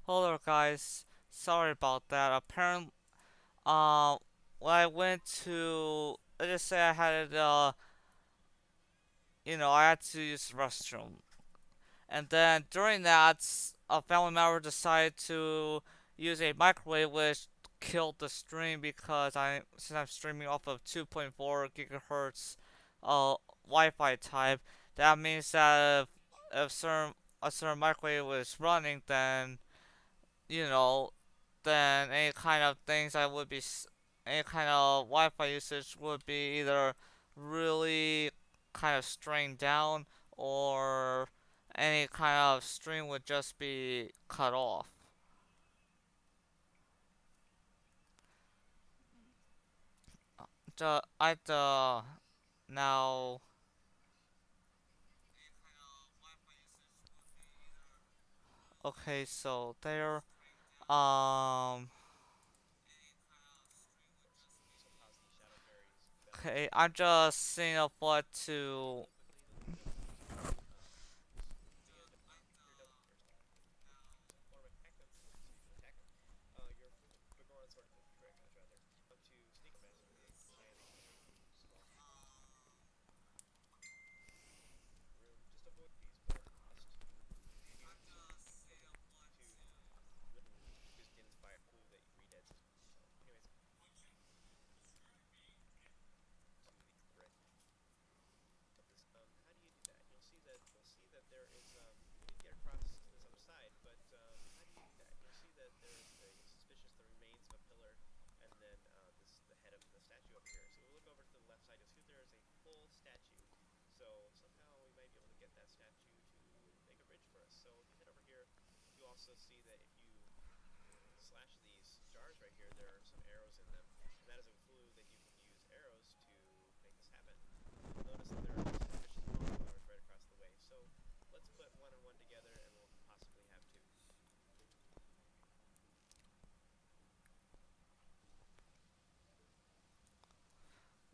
Hello guys, sorry about that. Apparently, uh, when I went to, let's just say I had, I had to use the restroom, and then during that, a family member decided to use a microwave, which killed the stream because since I'm streaming off of 2.4 gigahertz, Wi-Fi type, that means that if a certain microwave was running, then you know, then any kind of Wi-Fi usage would be either really kind of strained down or any kind of stream would just be cut off. Now, okay, so there, um, okay, I'm just seeing up what to,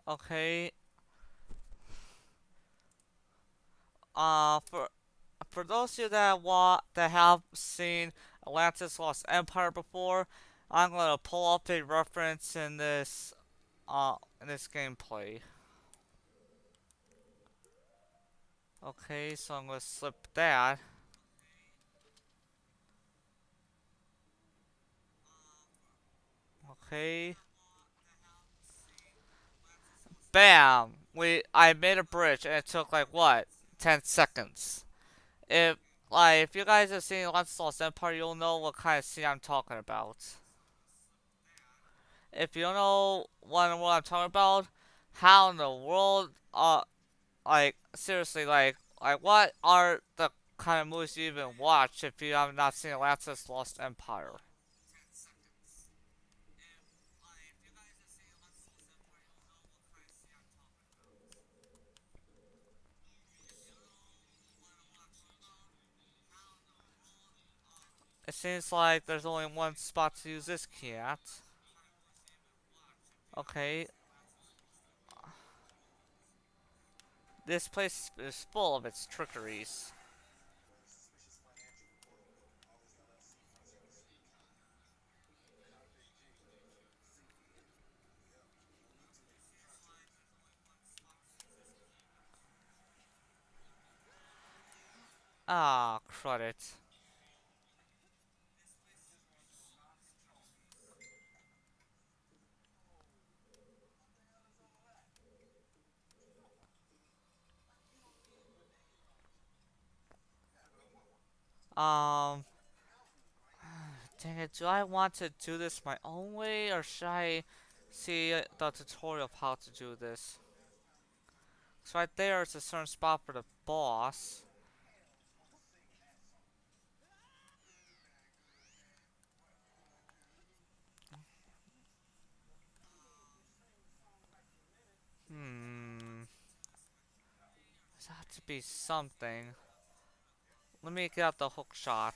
okay, for those of you that have seen Atlantis Lost Empire before, I'm gonna pull up a reference in this gameplay. Okay, so I'm gonna slip that. Okay. Bam! I made a bridge and it took like what? 10 seconds. If if you guys have seen Atlantis Lost Empire, you'll know what kind of scene I'm talking about. If you don't know what I'm talking about, how in the world seriously, what are the kind of movies you even watch if you have not seen Atlantis Lost Empire? It seems like there's only one spot to use this key at. Okay, this place is full of its trickeries. Ah, credit. Um, dang it, do I want to do this my own way or should I see the tutorial of how to do this? So right there is a certain spot for the boss. Hmm, there's got to be something. Let me get out the hook shot.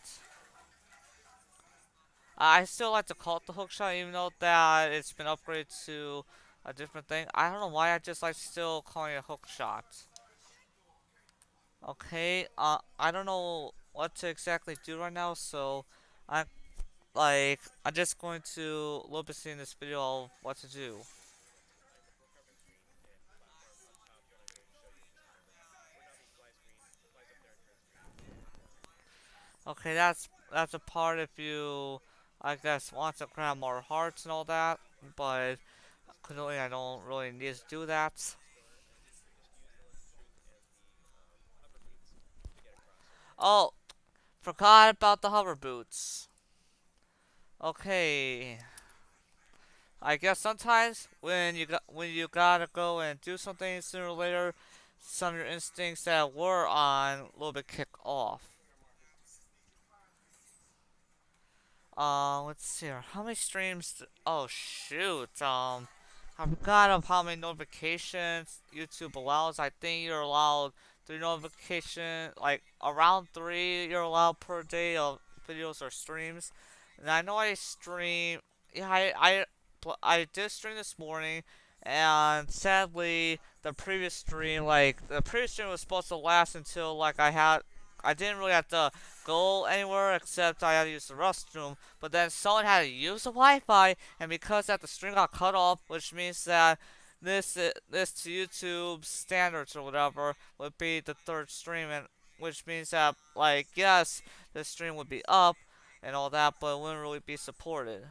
I still like to call it the hook shot even though that it's been upgraded to a different thing. I don't know why I just like still calling it a hook shot. Okay, I don't know what to exactly do right now, so I'm like, I'm just going to a little bit see in this video of what to do. Okay, that's a part if you, I guess, want to grab more hearts and all that, but clearly I don't really need to do that. Oh, forgot about the hover boots. Okay, I guess sometimes when you gotta go and do something sooner or later, some of your instincts that were on a little bit kick off. Let's see here. How many streams? Oh shoot. I forgot of how many notifications YouTube allows. I think you're allowed 3 notifications, like around 3. You're allowed per day of videos or streams. And I know I stream. Yeah, I did stream this morning, and sadly, the previous stream was supposed to last until I didn't really have to go anywhere except I had to use the restroom. But then someone had to use the Wi-Fi, and because that the stream got cut off, which means that this to YouTube standards or whatever would be the third stream, and which means that like yes, the stream would be up and all that, but it wouldn't really be supported.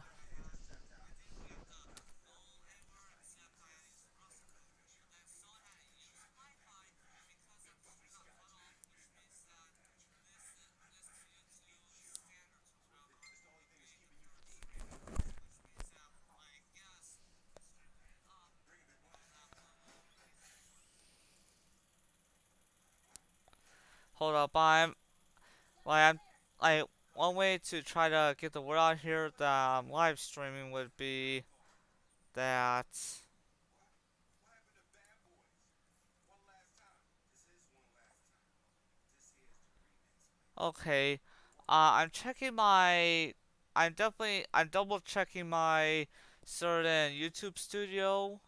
Hold up, I'm like one way to try to get the word out here that I'm live streaming would be that. Okay. I'm checking my. I'm double checking my certain YouTube studio.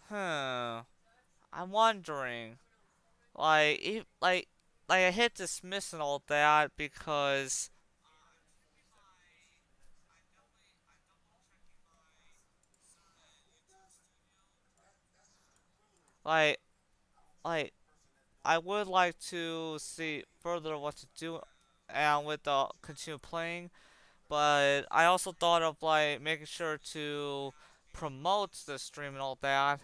Huh. I'm wondering. Like, if, like I hit dismiss and all that because, like, like, I would like to see further what to do and with the continue playing, but I also thought of like making sure to promote the stream and all that.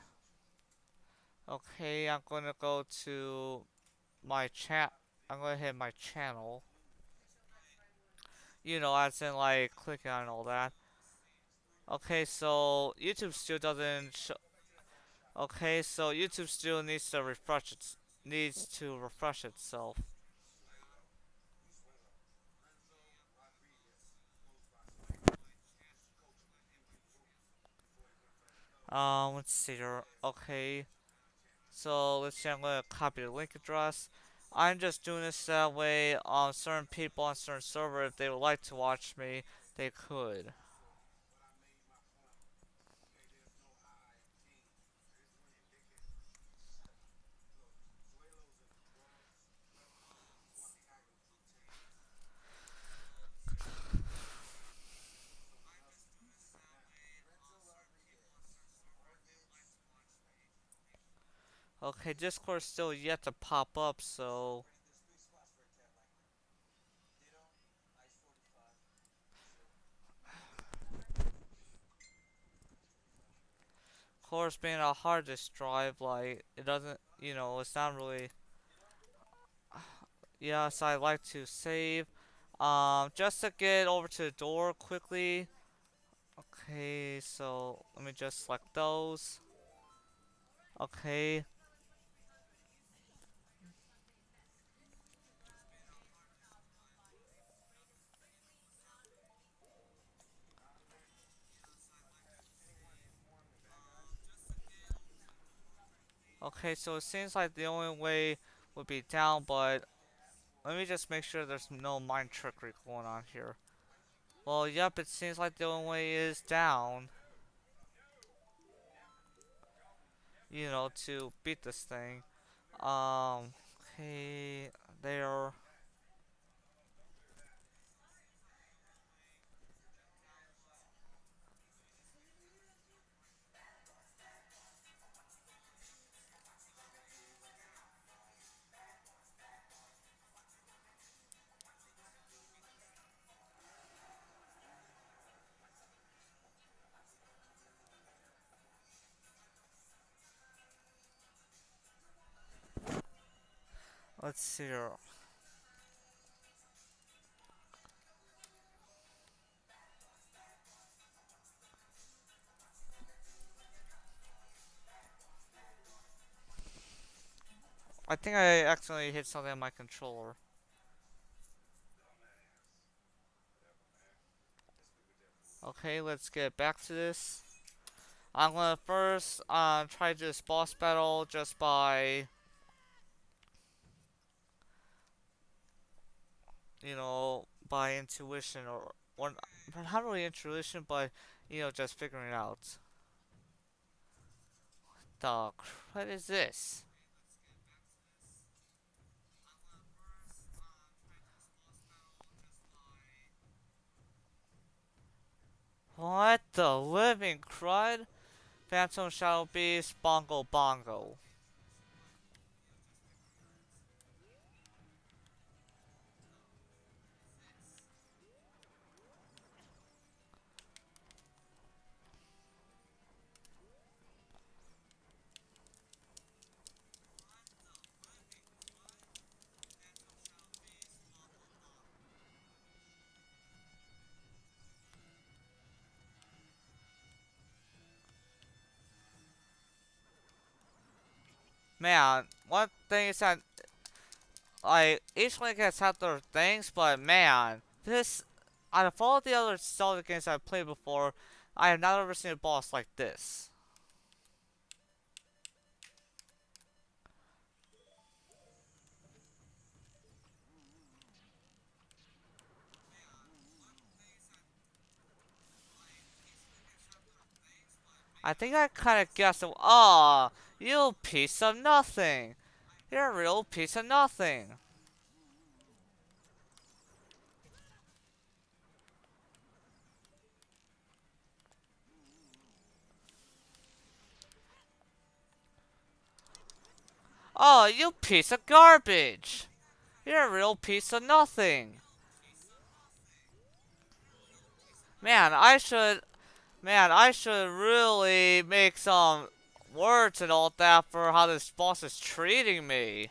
Okay, I'm gonna go to my chat. I'm gonna hit my channel. You know, as in like clicking on all that. Okay, so YouTube still doesn't. Okay, so YouTube still needs to refresh itself. Let's see here. Okay, so let's see. I'm gonna copy the link address. I'm just doing this that way. Certain people on certain server, if they would like to watch me, they could. Okay, Discord's still yet to pop up, so of course, being a hard disk drive, like it doesn't, it's not really. Yes, I like to save. Just to get over to the door quickly. Okay, so let me just select those. Okay. Okay, so it seems like the only way would be down, but let me just make sure there's no mind trickery going on here. Well, yep, it seems like the only way is down, to beat this thing. Um, Okay, there. Let's see here. I think I accidentally hit something on my controller. Okay, let's get back to this. I'm gonna first try this boss battle just by, by intuition or not really intuition, but just figuring it out. The what is this? What the living crud? Phantom Shadow Beast, Bongo Bongo. Man, one thing is that like each link has had their things, but man, this out of all the other Zelda games I've played before, I have not ever seen a boss like this. I think I kind of guessed it. Aw, you piece of nothing. You're a real piece of nothing. Oh, you piece of garbage. You're a real piece of nothing. Man, I should really make some words and all that for how this boss is treating me.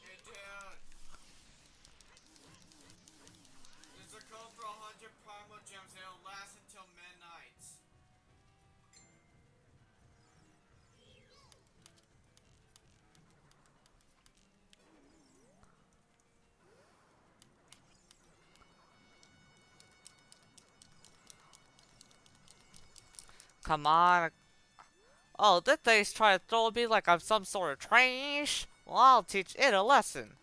Hey dude, there's a code for 100 primal gems and it'll last until midnight. Come on. Oh, this thing's trying to throw me like I'm some sort of trash. Well, I'll teach it a lesson.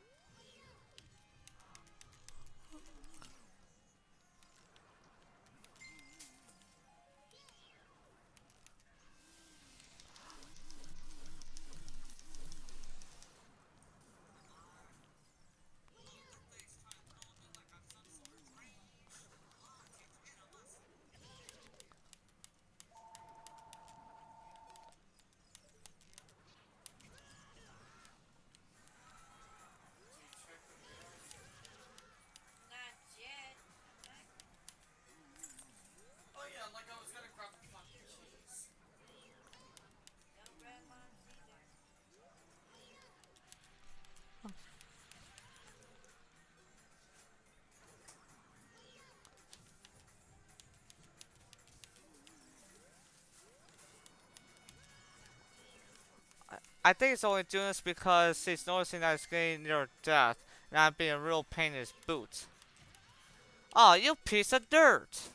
I think it's only doing this because he's noticing that it's getting near death, and I'm being a real pain in his boot. Oh, you piece of dirt!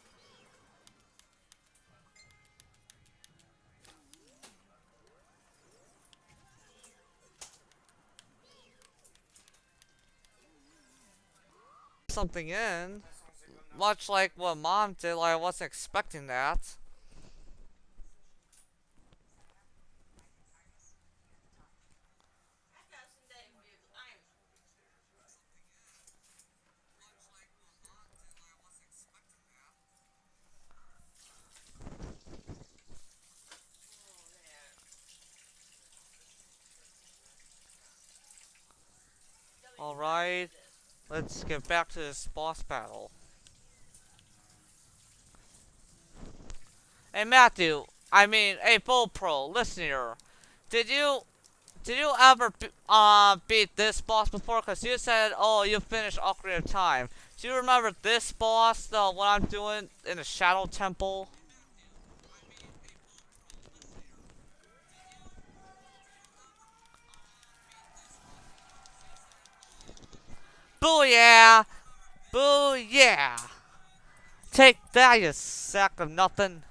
Something in. Much like what Mom did, like I wasn't expecting that. Alright, let's get back to this boss battle. Hey Matthew, hey Bull Pro, listen here. Did you ever beat this boss before? Cause you said, oh, you finished Ocarina of Time. Do you remember this boss, the what I'm doing in the Shadow Temple? Booyah! Booyah! Take that, you sack of nothing.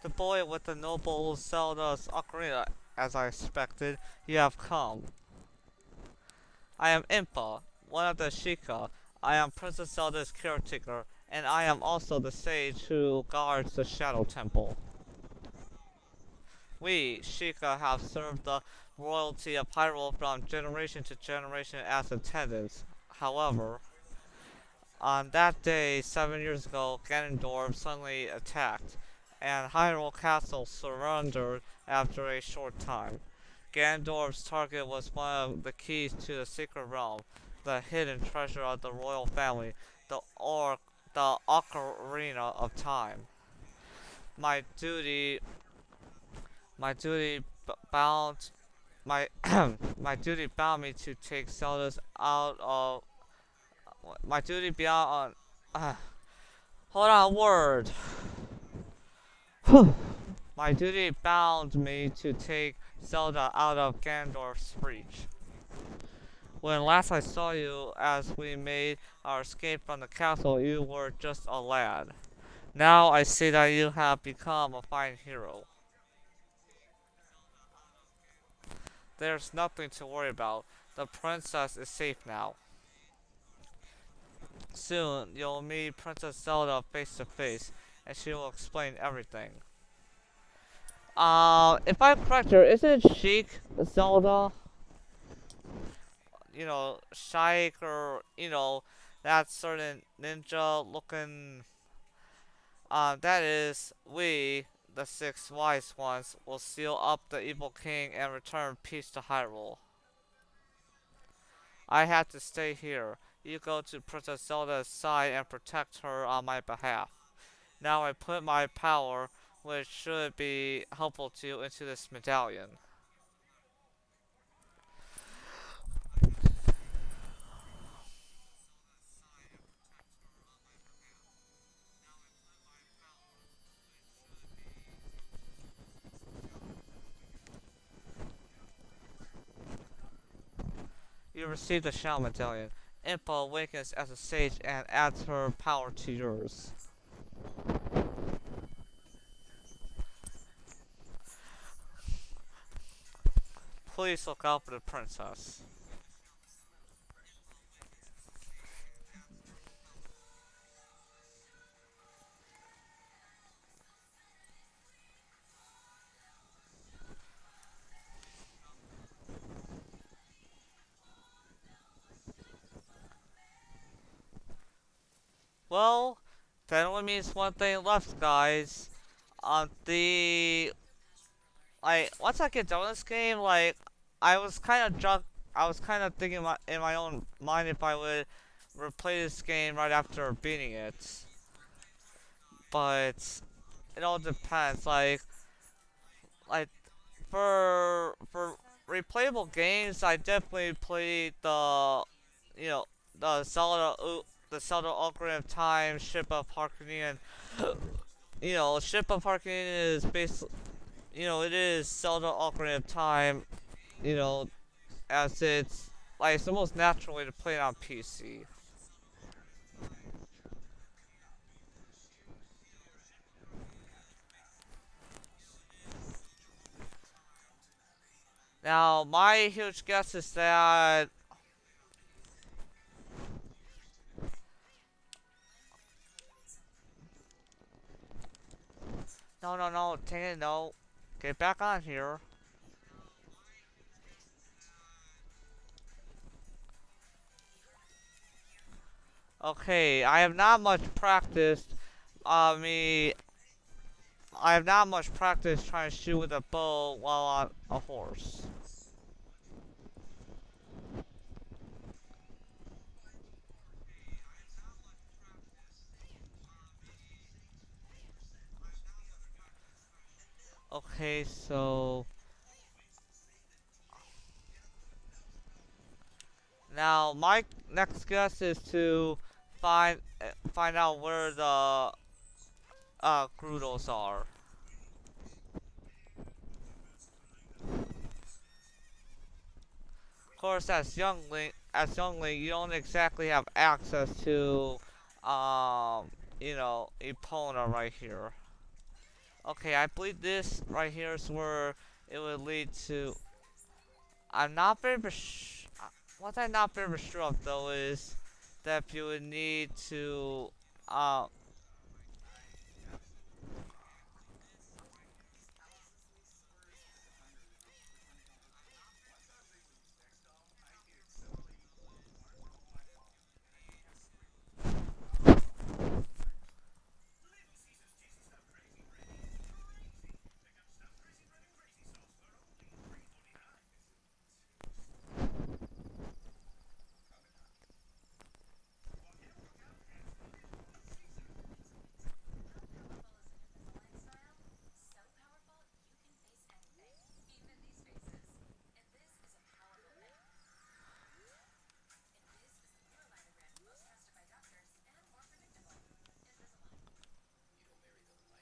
The boy with the noble Zelda's Ocarina, as I expected, you have come. I am Impa, one of the Sheikah. I am Princess Zelda's caretaker, and I am also the sage who guards the Shadow Temple. We, Sheikah, have served the royalty of Hyrule from generation to generation as attendants. However, on that day, 7 years ago, Ganondorf suddenly attacked, and Hyrule Castle surrendered after a short time. Ganondorf's target was one of the keys to the Secret Realm, the hidden treasure of the royal family, the Ocarina of Time. My duty, my duty bound, my my duty bound me to take Zelda's out of my duty beyond. Hold on, word. My duty bound me to take Zelda out of Ganondorf's reach. When last I saw you, as we made our escape from the castle, you were just a lad. Now I see that you have become a fine hero. There's nothing to worry about. The princess is safe now. Soon, you'll meet Princess Zelda face to face, and she will explain everything. If I'm correct here, isn't Sheik Zelda? Shaik or, that certain ninja looking. That is, we, the six wise ones, will seal up the evil king and return peace to Hyrule. I had to stay here. You go to Princess Zelda's side and protect her on my behalf. Now I put my power, which should be helpful to you, into this medallion. You received the Shell Medallion. Impa awakens as a sage and adds her power to yours. Please look out for the princess. Well, that only means one thing left, guys. The once I get done with this game, I was kind of drunk. I was kind of thinking in my own mind if I would replay this game right after beating it, but it all depends. Like for replayable games, I definitely played you know, the the Zelda Orcarina of Time, Ship of Harkinian. Ship of Harkinian is basically, it is Zelda Orcarina of Time. You know, as it's the most natural way to play it on PC. Now, my huge guess is that no, no, no, take it, no, get back on here. Okay, I have not much practiced. Me, I have not much practice trying to shoot with a bow while on a horse. Okay, so now my next guess is to find out where the Groodles are. Of course, as youngling, you don't exactly have access to, Epona right here. Okay, I believe this right here is where it would lead to. I'm not very what I'm not very sure of though is that you would need to, uh,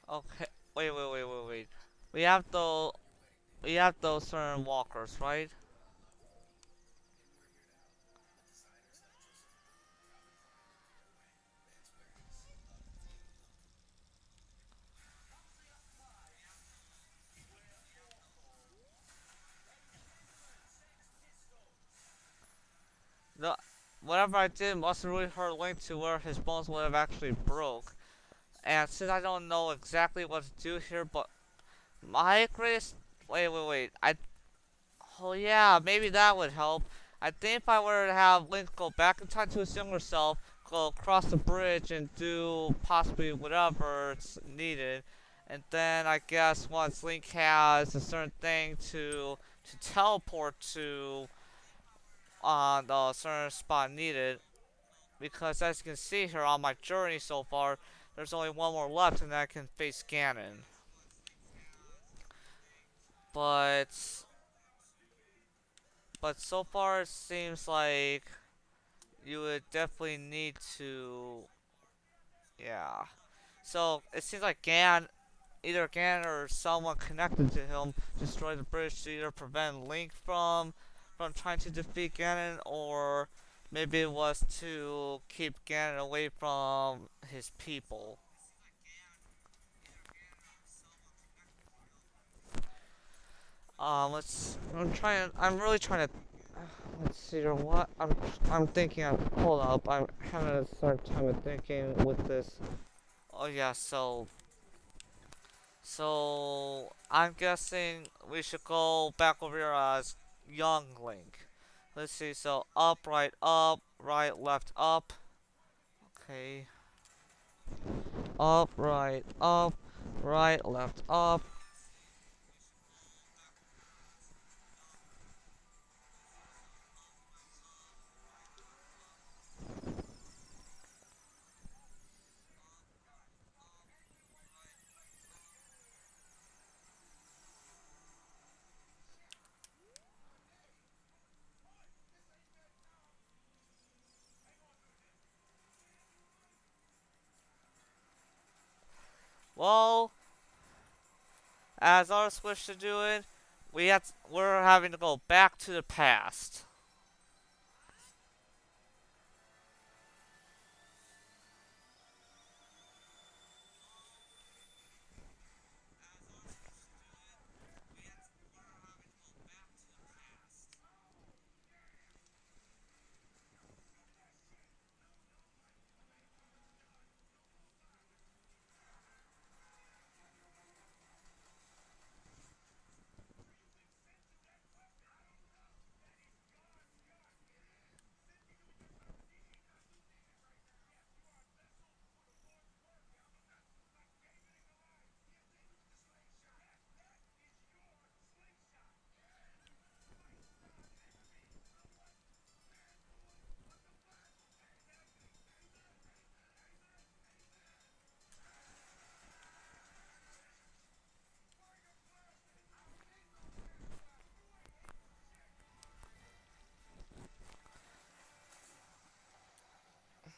okay, wait. We have the we have those certain walkers, right? The Whatever I did must have really hurt Link to where his bones would have actually broke. And since I don't know exactly what to do here, but my greatest wait. Oh yeah, maybe that would help. I think if I were to have Link go back in time to his younger self, go across the bridge and do possibly whatever's needed, and then I guess once Link has a certain thing to teleport to on the certain spot needed, because as you can see here on my journey so far, there's only one more left and then I can face Ganon. But so far it seems like you would definitely need to, yeah. So it seems like either Ganon or someone connected to him destroyed the bridge to either prevent Link from trying to defeat Ganon, or Maybe it was to keep Ganon away from his people. I'm really trying to. Let's see here. What? I'm thinking. Hold up. I'm having a hard time of thinking with this. Oh yeah. So I'm guessing we should go back over here as young Link. Let's see. So up, right, left, up. Okay. Up, right, left, up. Well, as our wish to do it, we're having to go back to the past.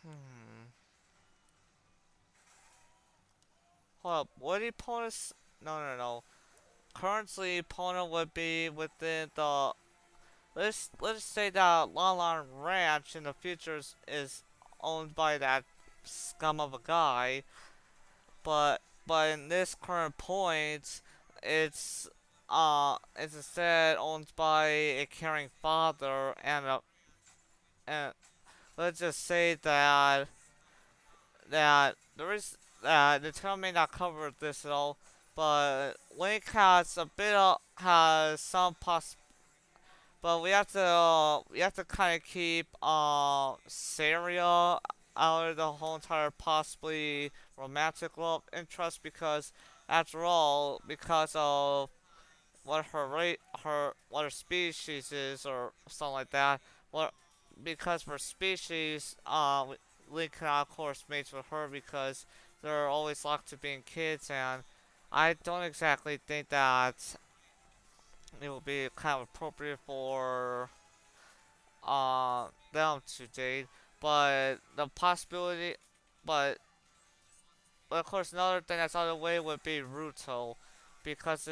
Hmm. Hold up. What did opponents? No, no, no. Currently, opponent would be within the. Let's say that Lon Ranch in the future is owned by that scum of a guy, but in this current point, it's it's instead owned by a caring father and let's just say that there is the town may not cover this at all, but Link has a bit of has some but we have to kind of keep Saria out of the whole entire possibly romantic love interest because after all because of what her rate her what her species is or something like that. What because for species, Link cannot of course mates with her because they're always locked to being kids, and I don't exactly think that it would be kind of appropriate for them to date. But the possibility, but but of course another thing that's out of the way would be Ruto, because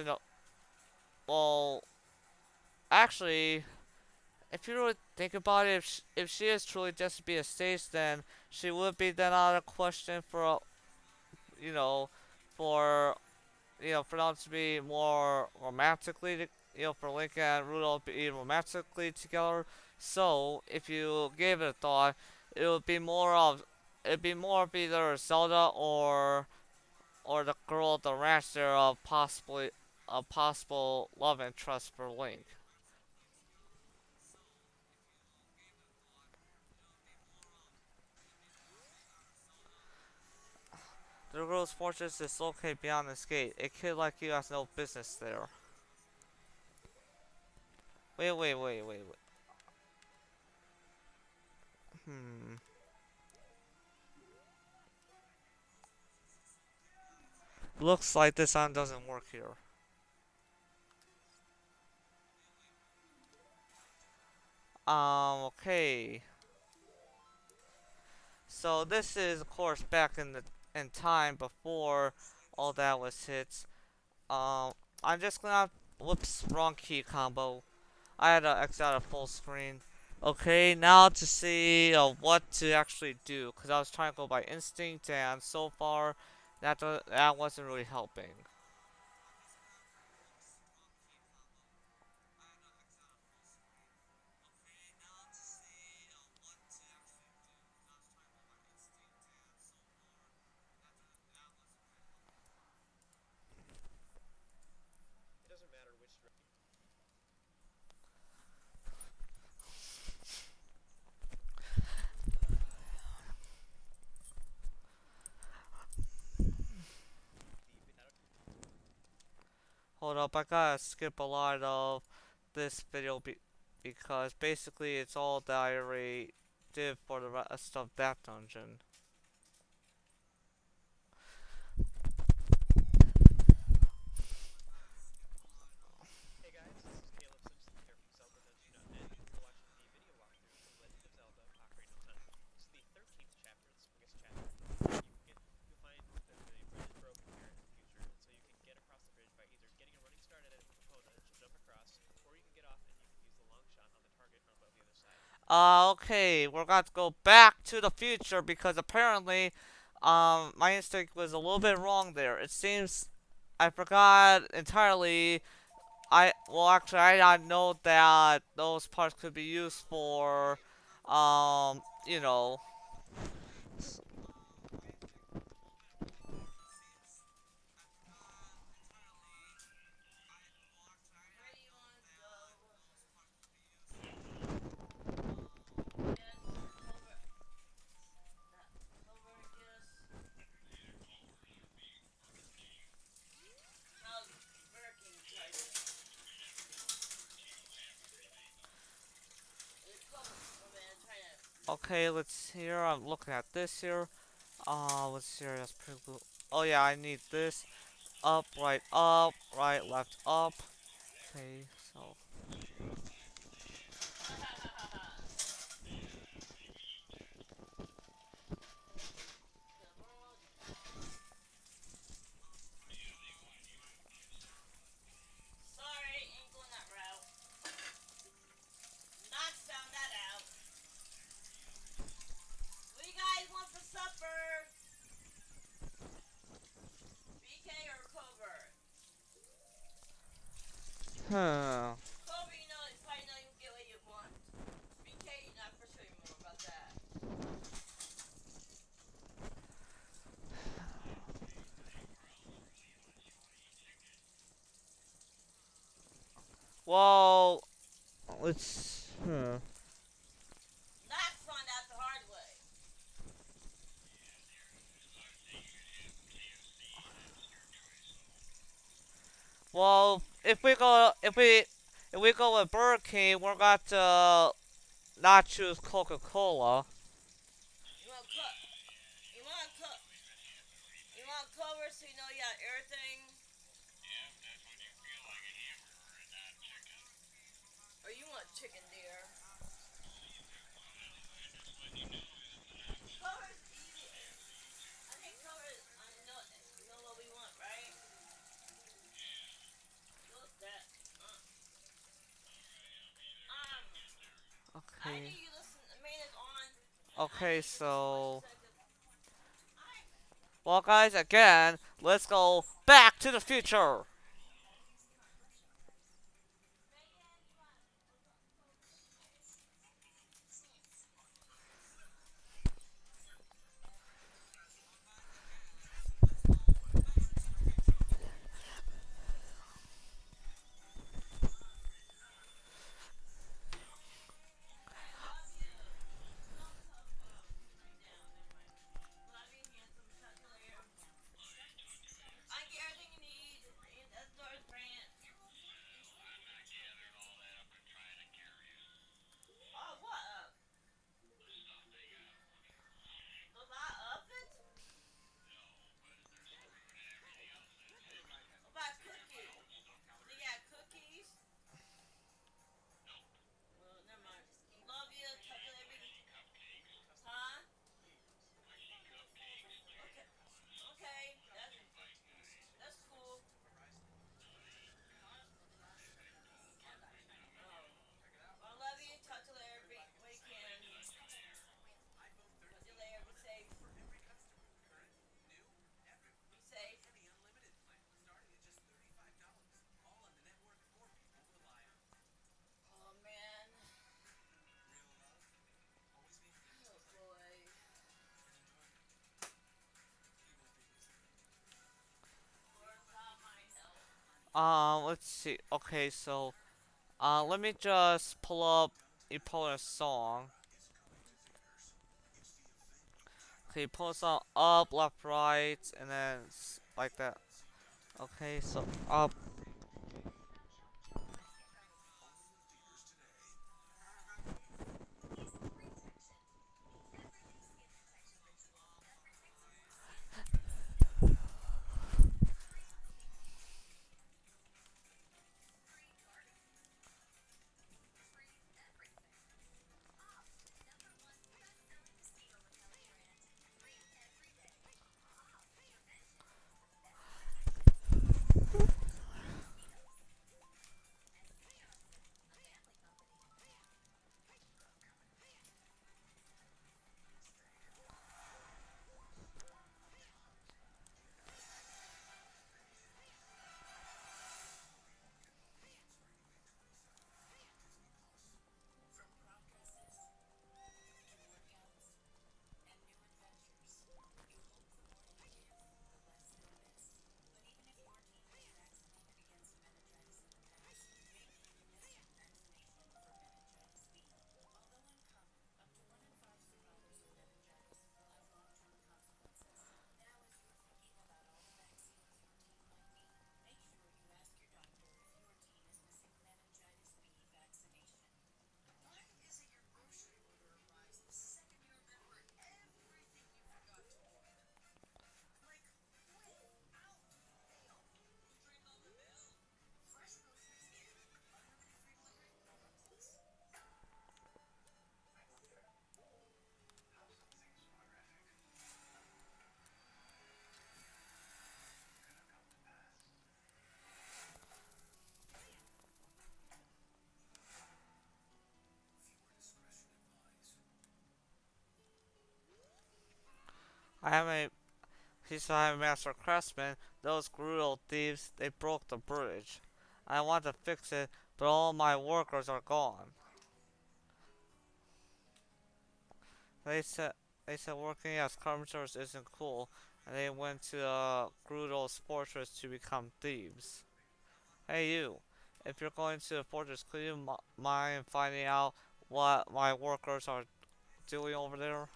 well actually if you really think about it, if she is truly just to be a stage, then she would be then out of question for, you know, for, for them to be more romantically, for Link and Rudolph to be romantically together. So, if you gave it a thought, it would be it'd be more of either Zelda or the girl at the ranch there of possibly, a possible love interest for Link. The girl's fortress is located beyond this gate. A kid like you has no business there. Wait. Hmm. Looks like this sound doesn't work here. Okay. So this is, of course, back in time before all that was hit. Um, I'm just gonna. Whoops, wrong key combo. I had to X out of full screen. Okay, now to see what to actually do, because I was trying to go by instinct, and so far, that wasn't really helping. Hold up, I gotta skip a lot of this video because basically it's all that I already did for the rest of that dungeon. Okay, we're going to go back to the future because apparently, my instinct was a little bit wrong there. It seems I forgot entirely. Well, actually, I didn't know that those parts could be used for, you know. Okay, let's here. I'm looking at this here. Let's see here. That's pretty cool. Oh yeah, I need this. Up, right, left, up. Okay, so. Huh. Well, let's. Huh. Well, if we go with Burger King, we're going to not choose Coca-Cola. Okay. Okay, so. Well, guys, again, let's go back to the future. Let's see. Okay, so let me just pull up Epona's song. Okay, pull the song up, left, right, and then like that. Okay, so up. I have a He said, I'm a master craftsman. Those brutal thieves, they broke the bridge. I want to fix it, but all my workers are gone. They said they said working as carpenters isn't cool, and they went to Grudel's fortress to become thieves. Hey you, if you're going to the fortress, could you mind finding out what my workers are doing over there?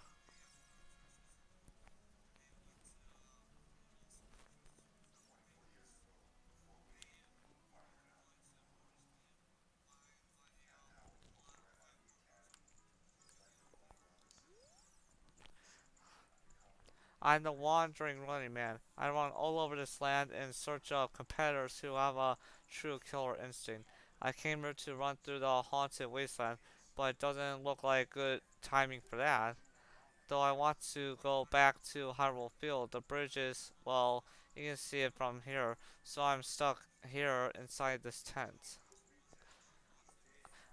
I'm the wandering running man. I run all over this land in search of competitors who have a true killer instinct. I came here to run through the haunted wasteland, but it doesn't look like good timing for that. Though I want to go back to Hyrule Field, the bridge is, well, you can see it from here, so I'm stuck here inside this tent.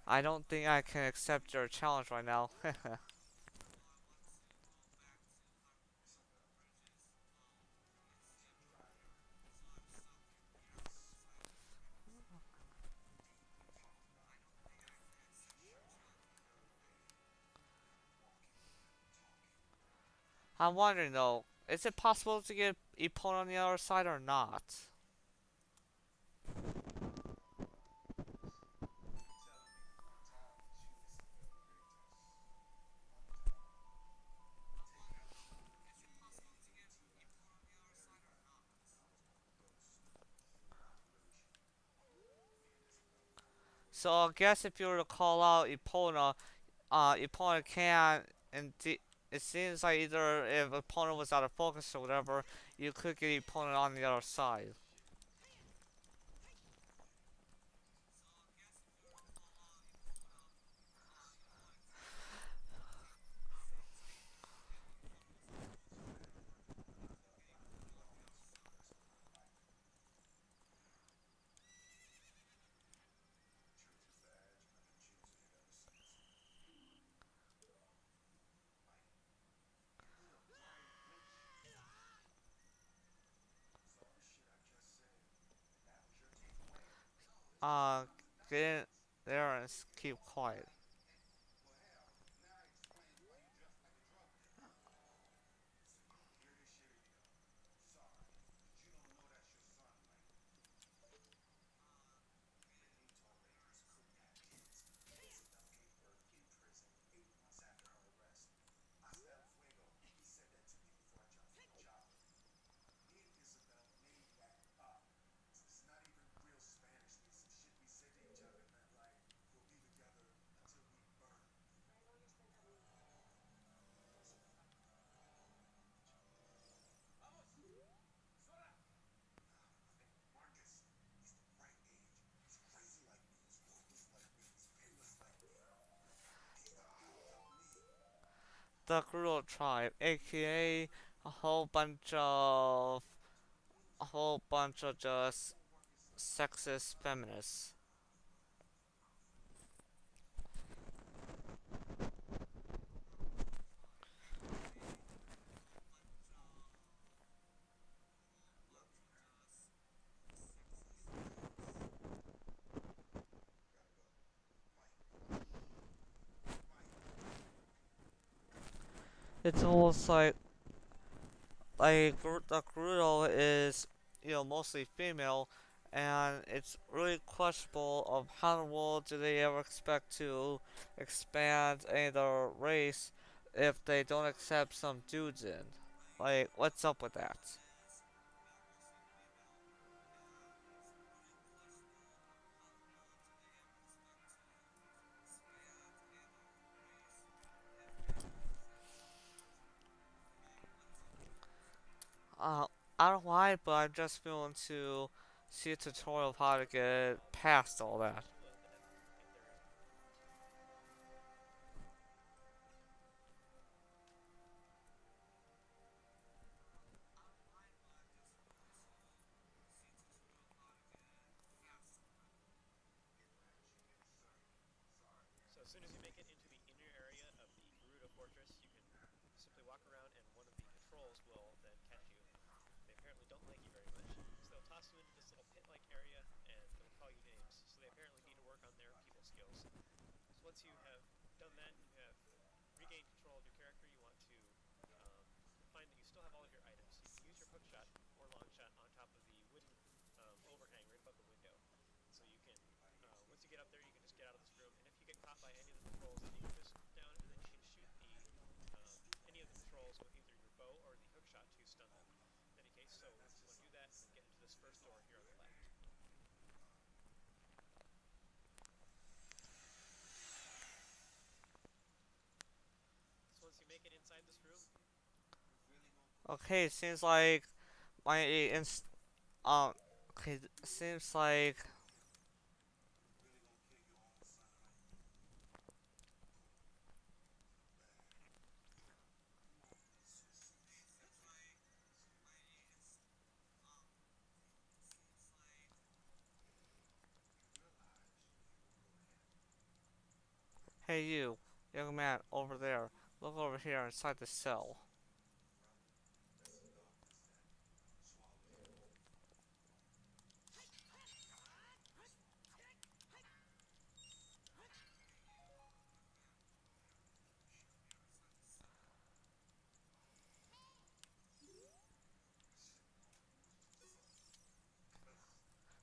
I don't think I can accept your challenge right now. I'm wondering though, is it possible to get Epona on the other side or not? So I guess if you were to call out Epona, Epona can, and it seems like either if Epona was out of focus or whatever, you could get Epona on the other side. Uh, get in there and keep quiet. The Gerudo tribe, aka a whole bunch of just sexist feminists. It's almost like the Gerudo is mostly female, and it's really questionable of how in the world do they ever expect to expand any of their race if they don't accept some dudes in. Like, what's up with that? Uh, I don't know why, but I'm just feeling to see a tutorial of how to get past all that. Okay, it seems like my um. Okay, seems like. Hey, you, young man over there. Look over here inside the cell.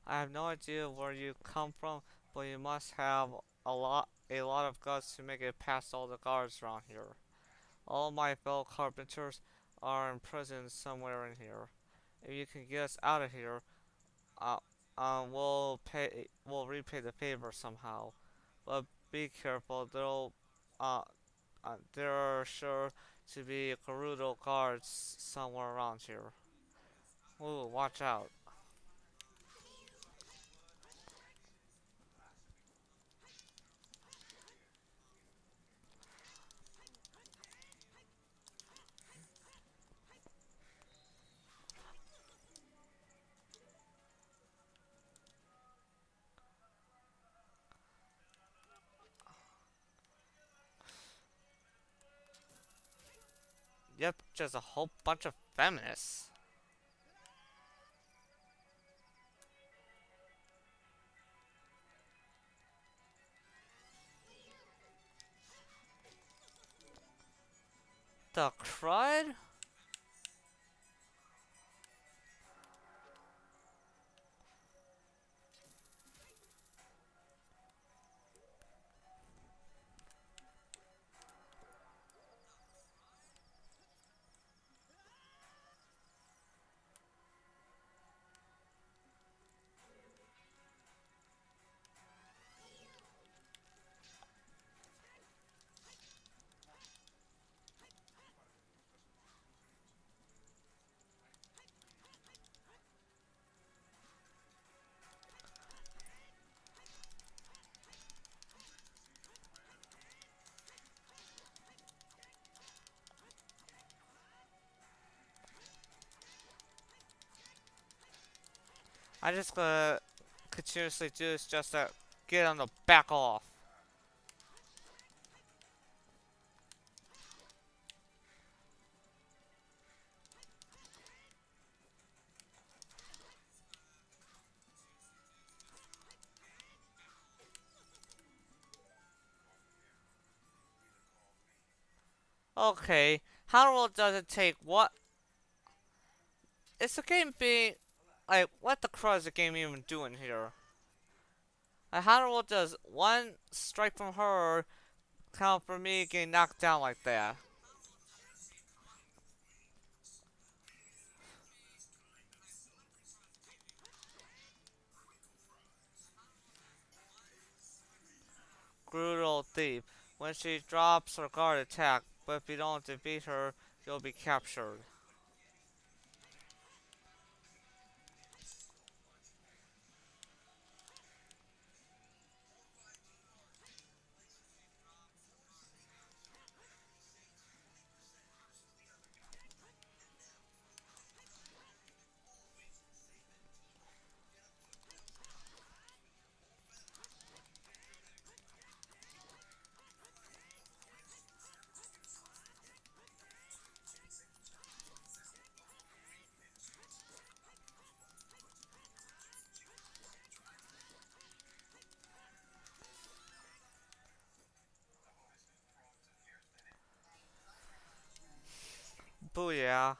I have no idea where you come from, but you must have a lot of guts to make it past all the guards around here. All my fellow carpenters are in prison somewhere in here. If you can get us out of here, uh, we'll repay the favor somehow. But be careful, uh, there are sure to be Gerudo guards somewhere around here. Ooh, watch out. Yep, just a whole bunch of feminists. The crud? I just gonna continuously do this just to get them to back off. Okay, how long does it take? What? Is the game being like? What the crud is the game even doing here? Like, how long does one strike from her count for me getting knocked down like that? Brutal thief. When she drops her guard attack, but if you don't defeat her, you'll be captured. Booyah.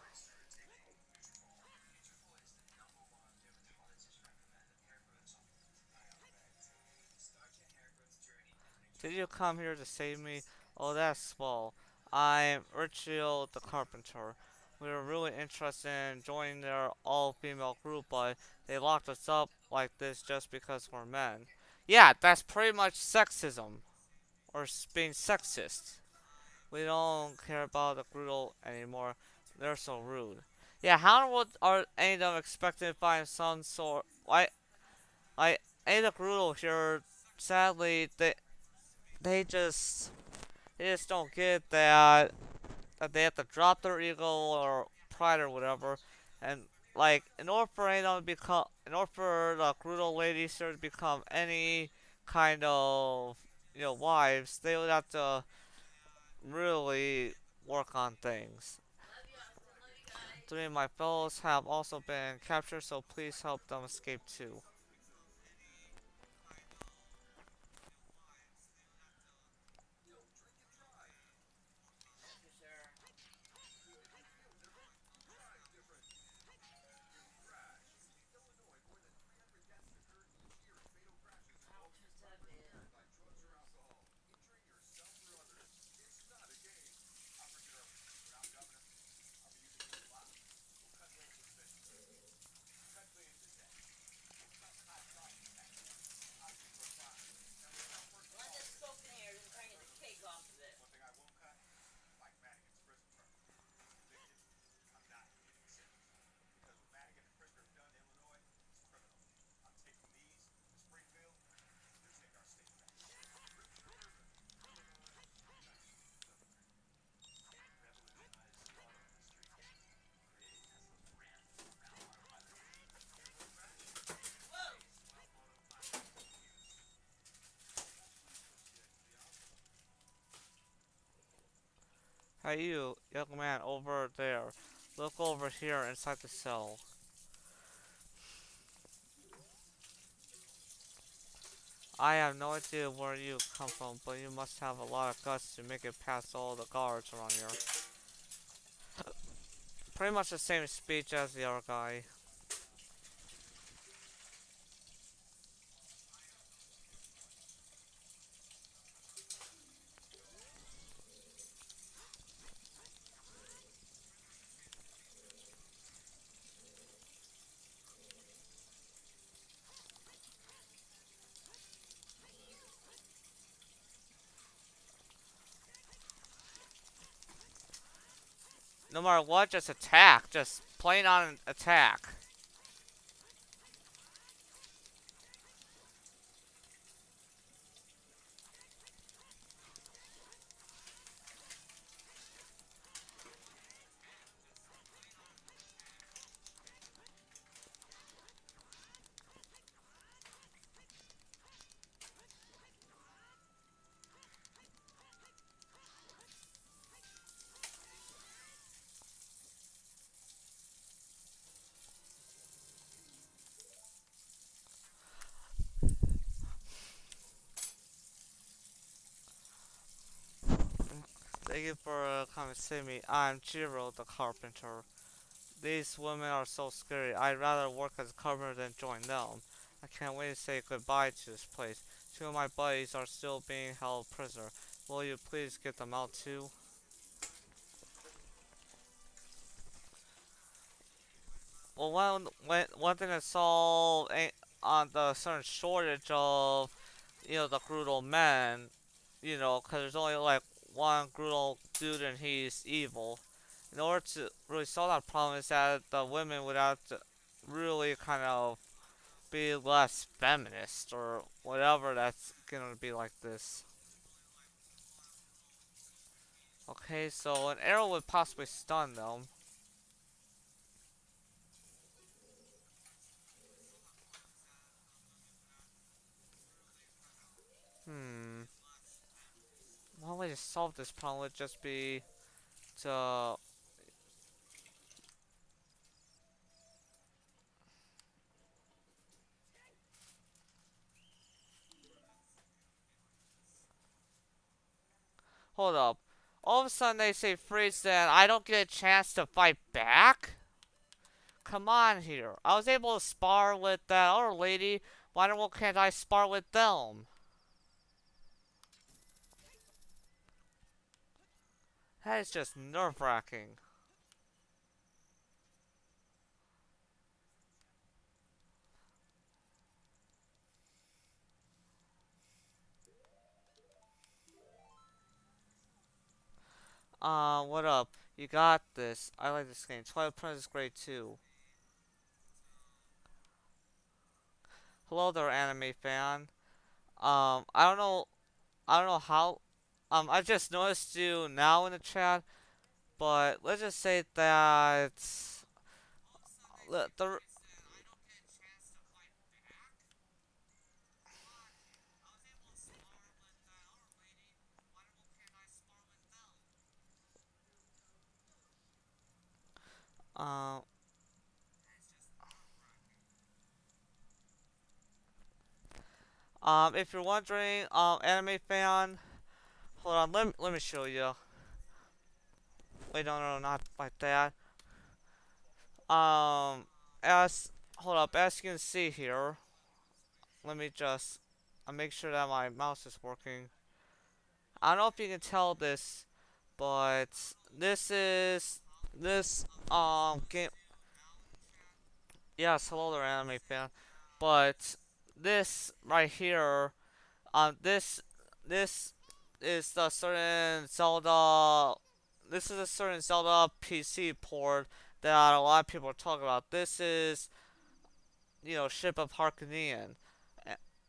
Did you come here to save me? Oh, that's swell. I'm Richio the Carpenter. We were really interested in joining their all-female group, but they locked us up like this just because we're men. Yeah, that's pretty much sexism. Or being sexist. We don't care about the Groodle anymore. They're so rude. Yeah, how would are any of them expected to find some sort like any of the Groodle here sadly they just they just don't get that they have to drop their ego or pride or whatever, and like in order for any of them to become, in order for the Gerudo ladies to become any kind of wives, they would have to really work on things. Three of my fellows have also been captured, so please help them escape too. Hey you, young man over there. Look over here inside the cell. I have no idea where you come from, but you must have a lot of guts to make it past all the guards around here. Pretty much the same speech as the other guy. No matter what, just attack. Just plain on attack. Thank you for coming to see me. I'm Jiro, the carpenter. These women are so scary. I'd rather work as a carpenter than join them. I can't wait to say goodbye to this place. Two of my buddies are still being held prisoner. Will you please get them out too? Well, one thing I saw on the certain shortage of, the brutal men, because there's only like one brutal dude and he's evil. In order to really solve that problem is that the women would have to really kind of be less feminist or whatever that's gonna be like this. Okay, so an arrow would possibly stun them. Hmm. One way to solve this problem would just be to hold up. All of a sudden they say freeze, then I don't get a chance to fight back? Come on here. I was able to spar with that other lady. Can't I spar with them? That is just nerve-wracking. What up? You got this. I like this game. Twilight Princess is great too. Hello there, anime fan. I don't know. I don't know how. I just noticed you now in the chat, but let's just say that the um if you're wondering, anime fan, hold on. Let me show you. Wait, no, not like that. Um, as hold up, as you can see here, let me just make sure that my mouse is working. I don't know if you can tell this, but this is this game. Yes, hello there, anime fan. But this right here, this this is the certain Zelda. This is a certain Zelda PC port that a lot of people are talking about. This is Ship of Harkinian,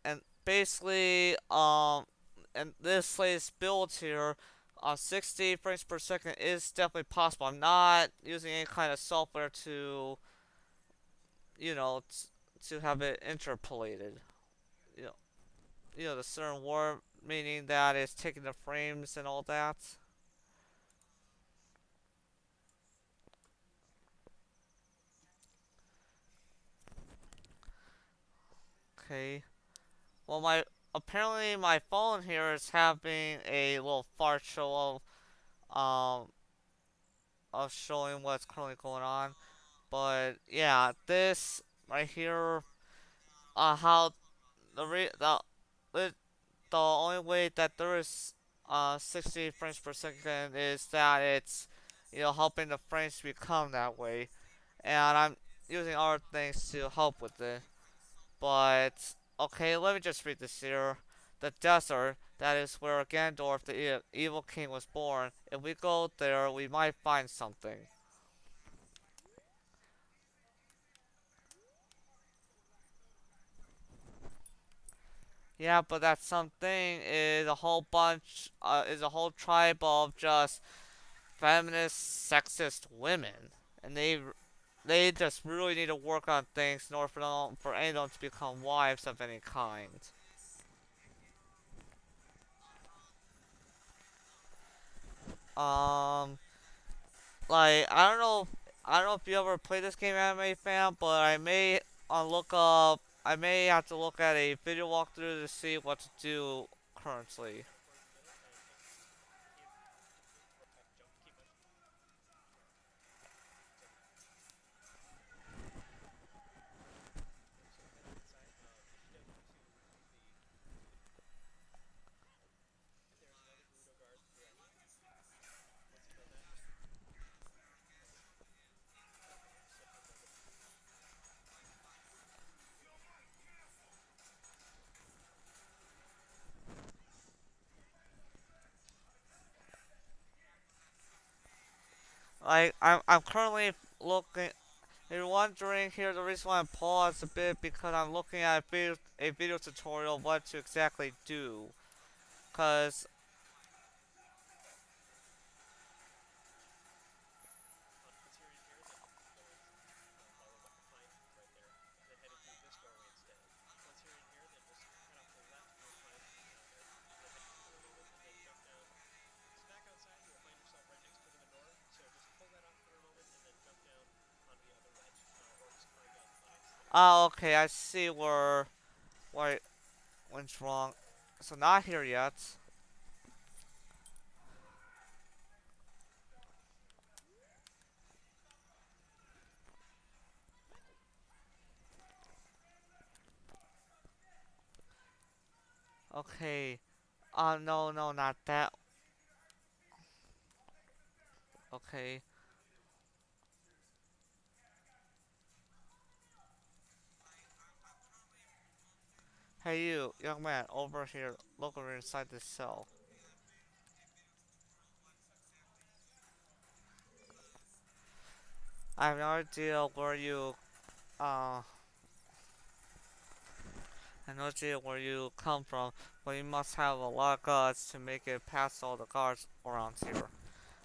and basically and this latest build here on 60 frames per second is definitely possible. I'm not using any kind of software to you know to have it interpolated. You know, the certain word meaning that it's taking the frames and all that. Okay. Well, my apparently my phone here is having a little fart show of showing what's currently going on. But yeah, this right here, how the the only way that there is 60 frames per second is that it's helping the frames become that way, and I'm using other things to help with it. But okay, let me just read this here. The desert, that is where Gandalf, the evil king, was born. If we go there, we might find something. Yeah, but that something is a whole is a whole tribe of just feminist, sexist women, and they just really need to work on things in order for any of them to become wives of any kind. Um, like I don't know if you ever played this game, Anime Fan, but I may have to look at a video walkthrough to see what to do currently. I'm currently looking. If you're wondering here, the reason why I paused a bit because I'm looking at a video tutorial what to exactly do. Cause oh okay, I see where I went wrong. So not here yet. Okay. No, no, not that. Okay. Hey you, young man, over here. Look over inside this cell. I have no idea where you uh I have no idea where you come from, but you must have a lot of guts to make it past all the guards around here.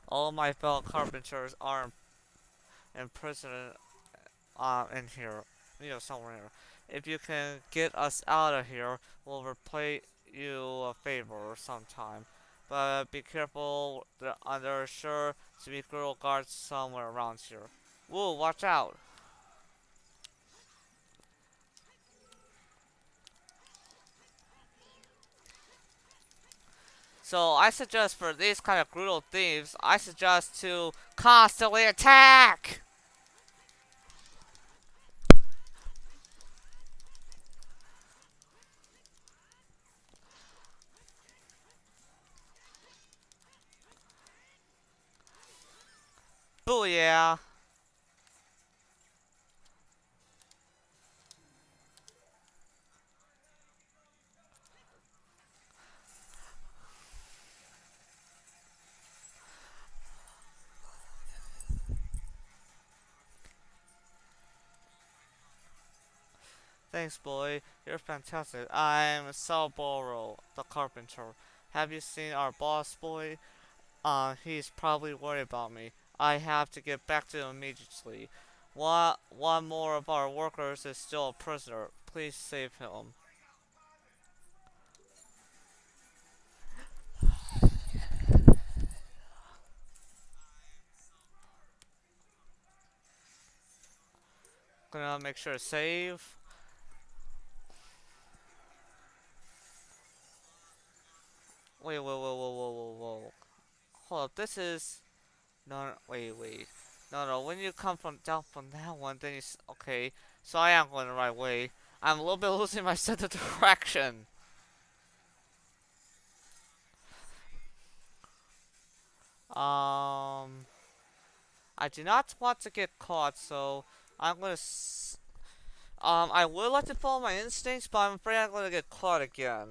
All my fellow carpenters are imprisoned in here. Somewhere here. If you can get us out of here, we'll repay you a favor sometime. But be careful, there are sure to be girl guards somewhere around here. Whoa, watch out! So I suggest for these kind of brutal thieves, I suggest to constantly attack! Booyah! Thanks, boy. You're fantastic. I'm Salboro, the carpenter. Have you seen our boss, boy? He's probably worried about me. I have to get back to him immediately. One more of our workers is still a prisoner. Please save him. Gonna make sure to save. Wait, whoa, whoa, whoa, whoa, whoa, whoa. Hold up, this is... No, no, wait, wait. No, no, when you come from down from that one, then okay. So I am going the right way. I'm a little bit losing my sense of direction. Um... I do not want to get caught, so I'm gonna. I would like to follow my instincts, but I'm afraid I'm gonna get caught again.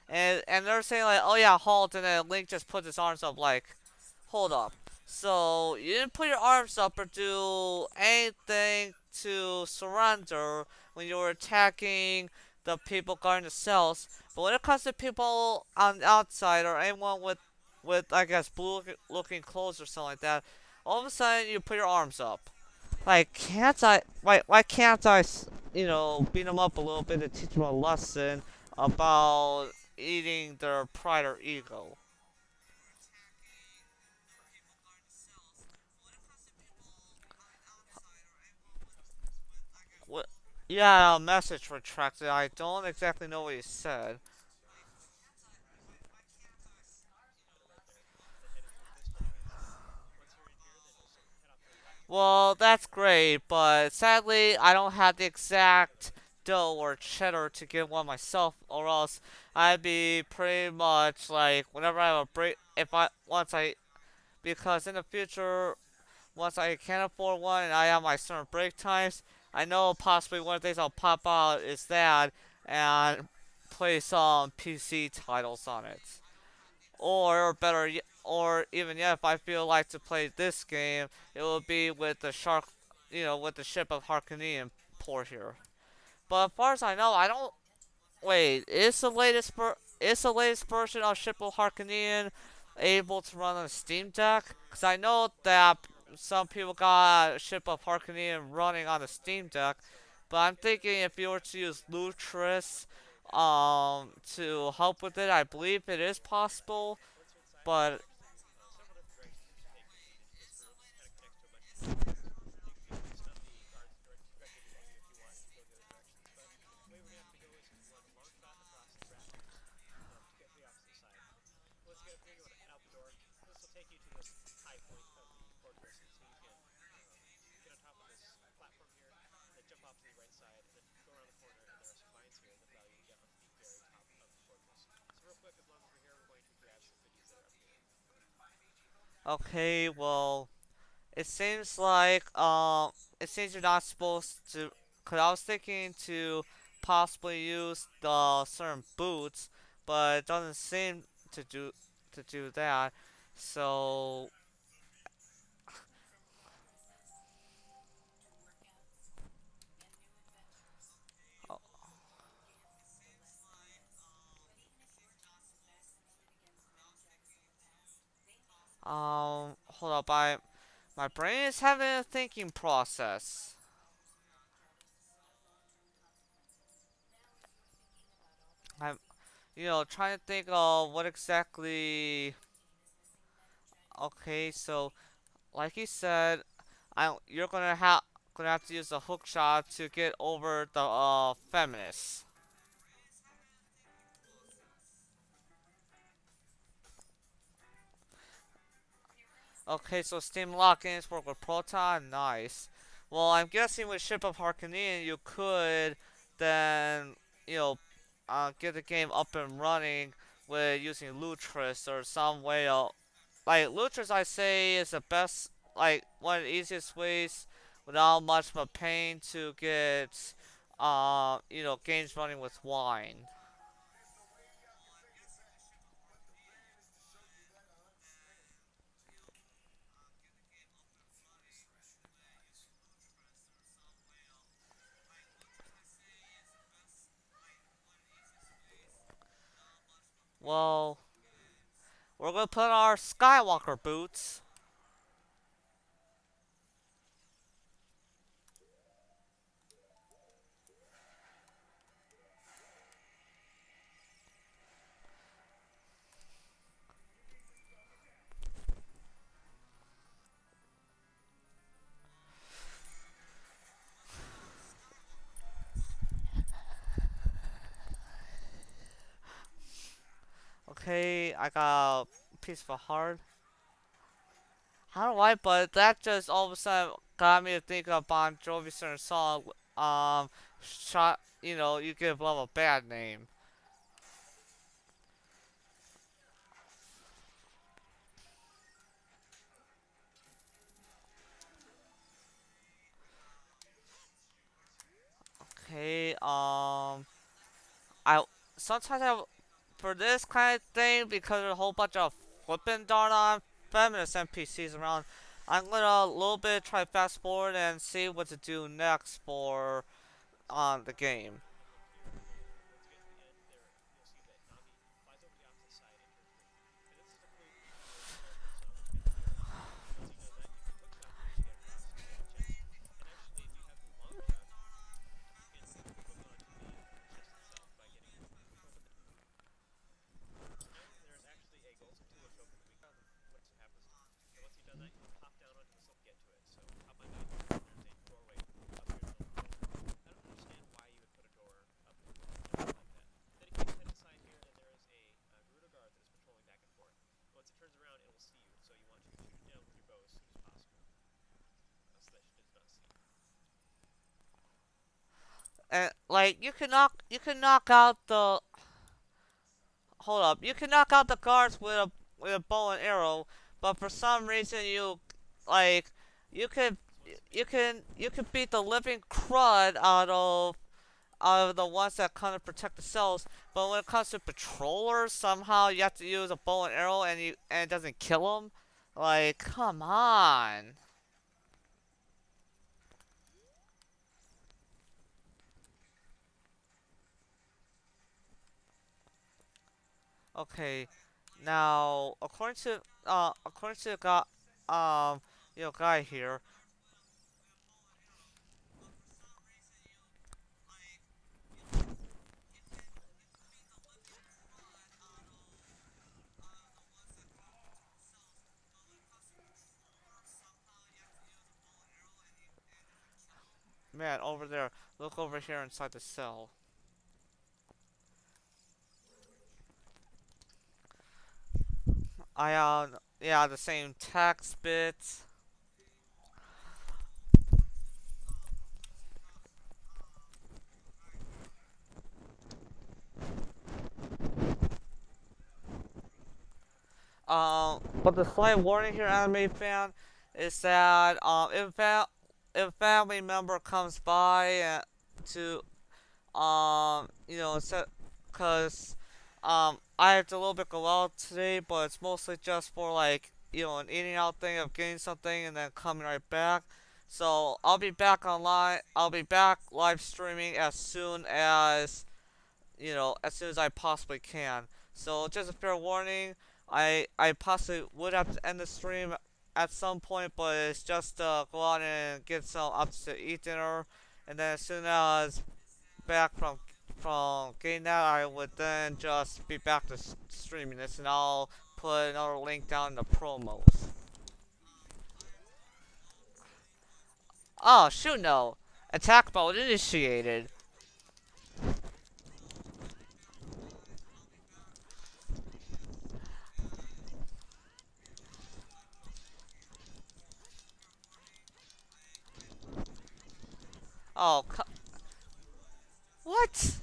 And they're saying like, oh yeah, halt, and then Link just puts his arms up like, hold up. So you didn't put your arms up or do anything to surrender when you were attacking the people guarding the cells. But when it comes to people on the outside or anyone with I guess blue looking clothes or something like that, all of a sudden you put your arms up. Like, can't I? Why can't I? Beat them up a little bit and teach them a lesson about eating their pride or ego. What? Yeah, message retracted. I don't exactly know what he said. Well, that's great, but sadly, I don't have the exact dough or cheddar to get one myself, or else I'd be pretty much like whenever I have a break. If I once I because in the future, once I can afford one and I have my certain break times, I know possibly one of the things I'll pop out is that and play some PC titles on it. or better, or even yet, if I feel like to play this game, it will be with the shark, with the Ship of Harkinian port here. But as far as I know, I don't. Wait, is the latest version of Ship of Harkinian able to run on a Steam Deck? Because I know that some people got Ship of Harkinian running on a Steam Deck, but I'm thinking if you were to use Lutris to help with it, I believe it is possible. But okay, well, it seems like it seems you're not supposed to. Cause I was thinking to possibly use the certain boots, but it doesn't seem to do that. So hold up, my brain is having a thinking process. I'm trying to think of what exactly. Okay, so like you said, you're gonna have to use a hook shot to get over the feminists. Okay, so Steam lock-ins work with Proton. Nice. Well, I'm guessing with Ship of Harkinian, you could then you know get the game up and running with using Lutris or some way of like Lutris. I say is the best, like one of the easiest ways without much of a pain to get games running with wine. Well, we're gonna put on our Skywalker boots. Okay, I got a piece of a heart. How do I? But that just all of a sudden got me to think of Bon Jovi's certain song. Shot. You give love a bad name. Okay. I sometimes for this kind of thing because there's a whole bunch of flipping darn on feminist NPCs around. I'm gonna a little bit try fast forward and see what to do next for the game. And like you can knock out the hold up. You can knock out the guards with a bow and arrow, but for some reason like you could you can beat the living crud out of are the ones that kind of protect the cells. But when it comes to patrollers, somehow you have to use a bow and arrow, and it doesn't kill them. Like, come on. Okay, now according to the guy, guy here, man, over there, look over here inside the cell. Yeah, the same text bits. But the slight warning here, anime fan, is that if a family member comes by to cause I have to a little bit go out today, but it's mostly just for like an eating out thing of getting something and then coming right back. So I'll be back online. I'll be back live streaming as soon as I possibly can. So just a fair warning, I possibly would have to end the stream at some point, but it's just go out and get some up to eat dinner, and then as soon as back from getting that, I would then just be back to streaming this, and I'll put another link down in the promos. Oh shoot, no! Attack mode initiated. Oh, what?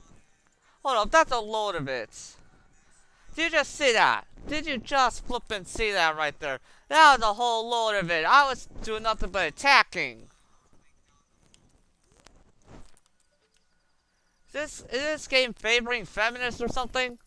Hold up, that's a load of it. Did you just see that? Did you just flip and see that right there? That was a whole load of it. I was doing nothing but attacking. Is this game favoring feminists or something?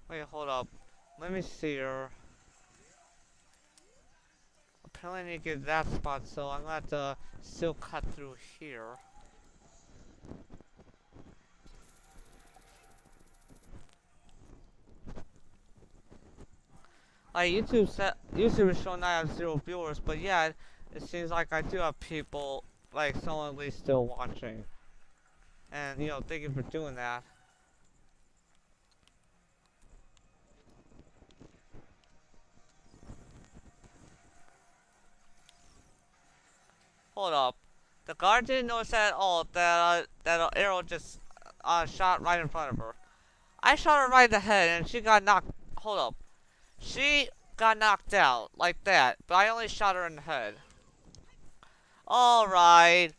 Wait, hold up. Let me see here. Apparently I need to get that spot, so I'm gonna have to still cut through here. Like YouTube is showing I have 0 viewers, but yeah, it seems like I do have people, like someone at least still watching. And thank you for doing that. Hold up. The guard didn't notice that at all that an arrow just shot right in front of her. I shot her right in the head and she got knocked. Hold up. She got knocked out like that, but I only shot her in the head. Alright.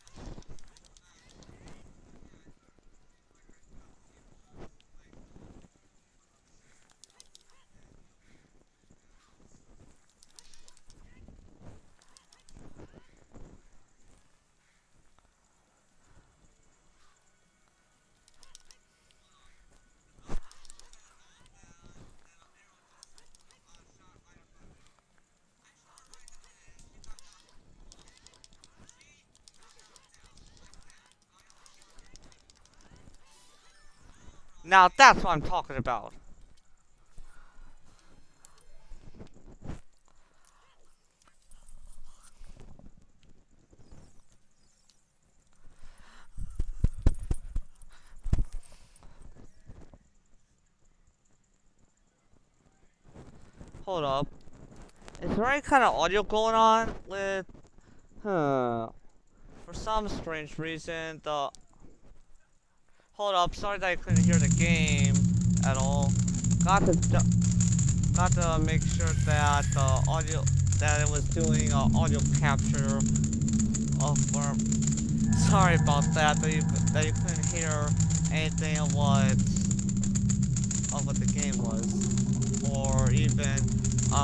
Now that's what I'm talking about. Hold up. Is there any kind of audio going on with... Huh. For some strange reason, the... Hold up, sorry that I couldn't hear the game at all. Got to make sure that the audio... That it was doing audio capture of... Sorry about that, that you couldn't hear anything of what the game was. Or even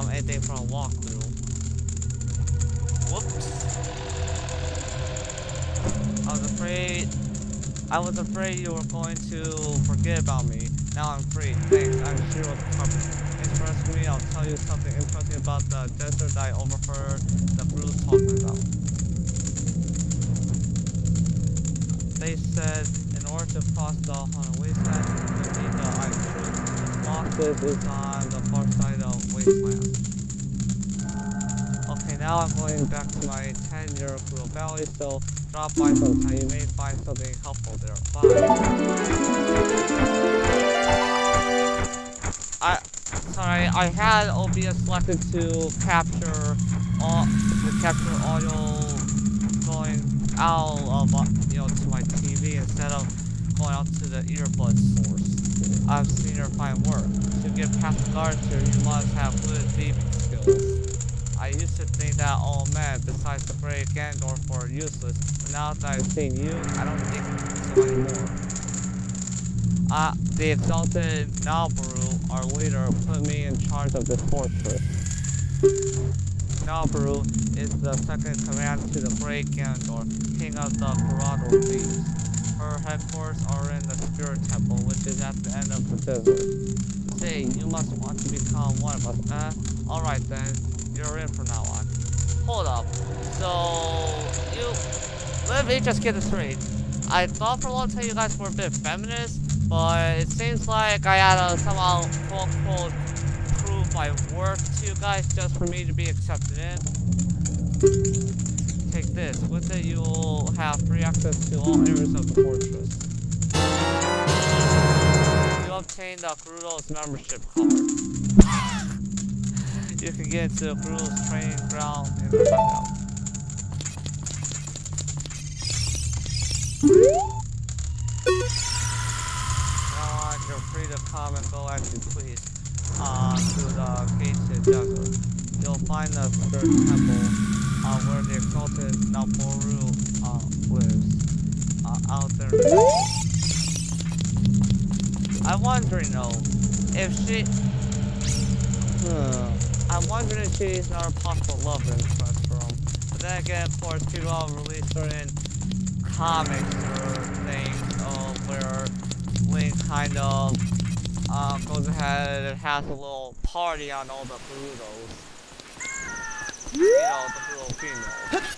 anything from a walkthrough. Whoops. I was afraid you were going to forget about me. Now I'm free. Thanks, I'm sure of the cover. Interest me, I'll tell you something interesting about the desert I overheard the crews talking about. They said in order to cross the Hana wasteland, you need the ice truth. Foxes is on the far side of wasteland. Okay, now I'm going back to my 10-year Kuro Valley, so drop by sometime. You may find something helpful there. Bye. I had OBS selected to capture audio going out of to my TV instead of going out to the earbud source. I've seen her find work. To get past the guards here, you must have good thieving skills. I used to think that all men, besides the brave Gandorf, were useless, but now that I've seen you, I don't think so anymore. The exalted Naobaru, our leader, put me in charge of this fortress. Naobaru is the second command to the great Gandorf, king of the Corrador thieves. Her headquarters are in the Spirit Temple, which is at the end of the desert. Say, you must want to become one of us, Alright then, you're in from now on. Hold up. So, let me just get this straight. I thought for a long time you guys were a bit feminist, but it seems like I had to somehow, quote-unquote, prove my worth to you guys just for me to be accepted in. Take this. With it, you'll have free access to all areas of the fortress. You obtain the Gerudo's membership card. You can get into Gerudo's training ground in the hideout. Now on, you're free to come and go as you please to the gated desert. You'll find the Spirit Temple where the exalted Naobaru lives. Out there. I'm wondering though, if I'm wondering if she's not a possible love interest for him. But then again, of course, people will release certain comics or things where Link kind of goes ahead and has a little party on all the Gerudos. You know, the Gerudo females.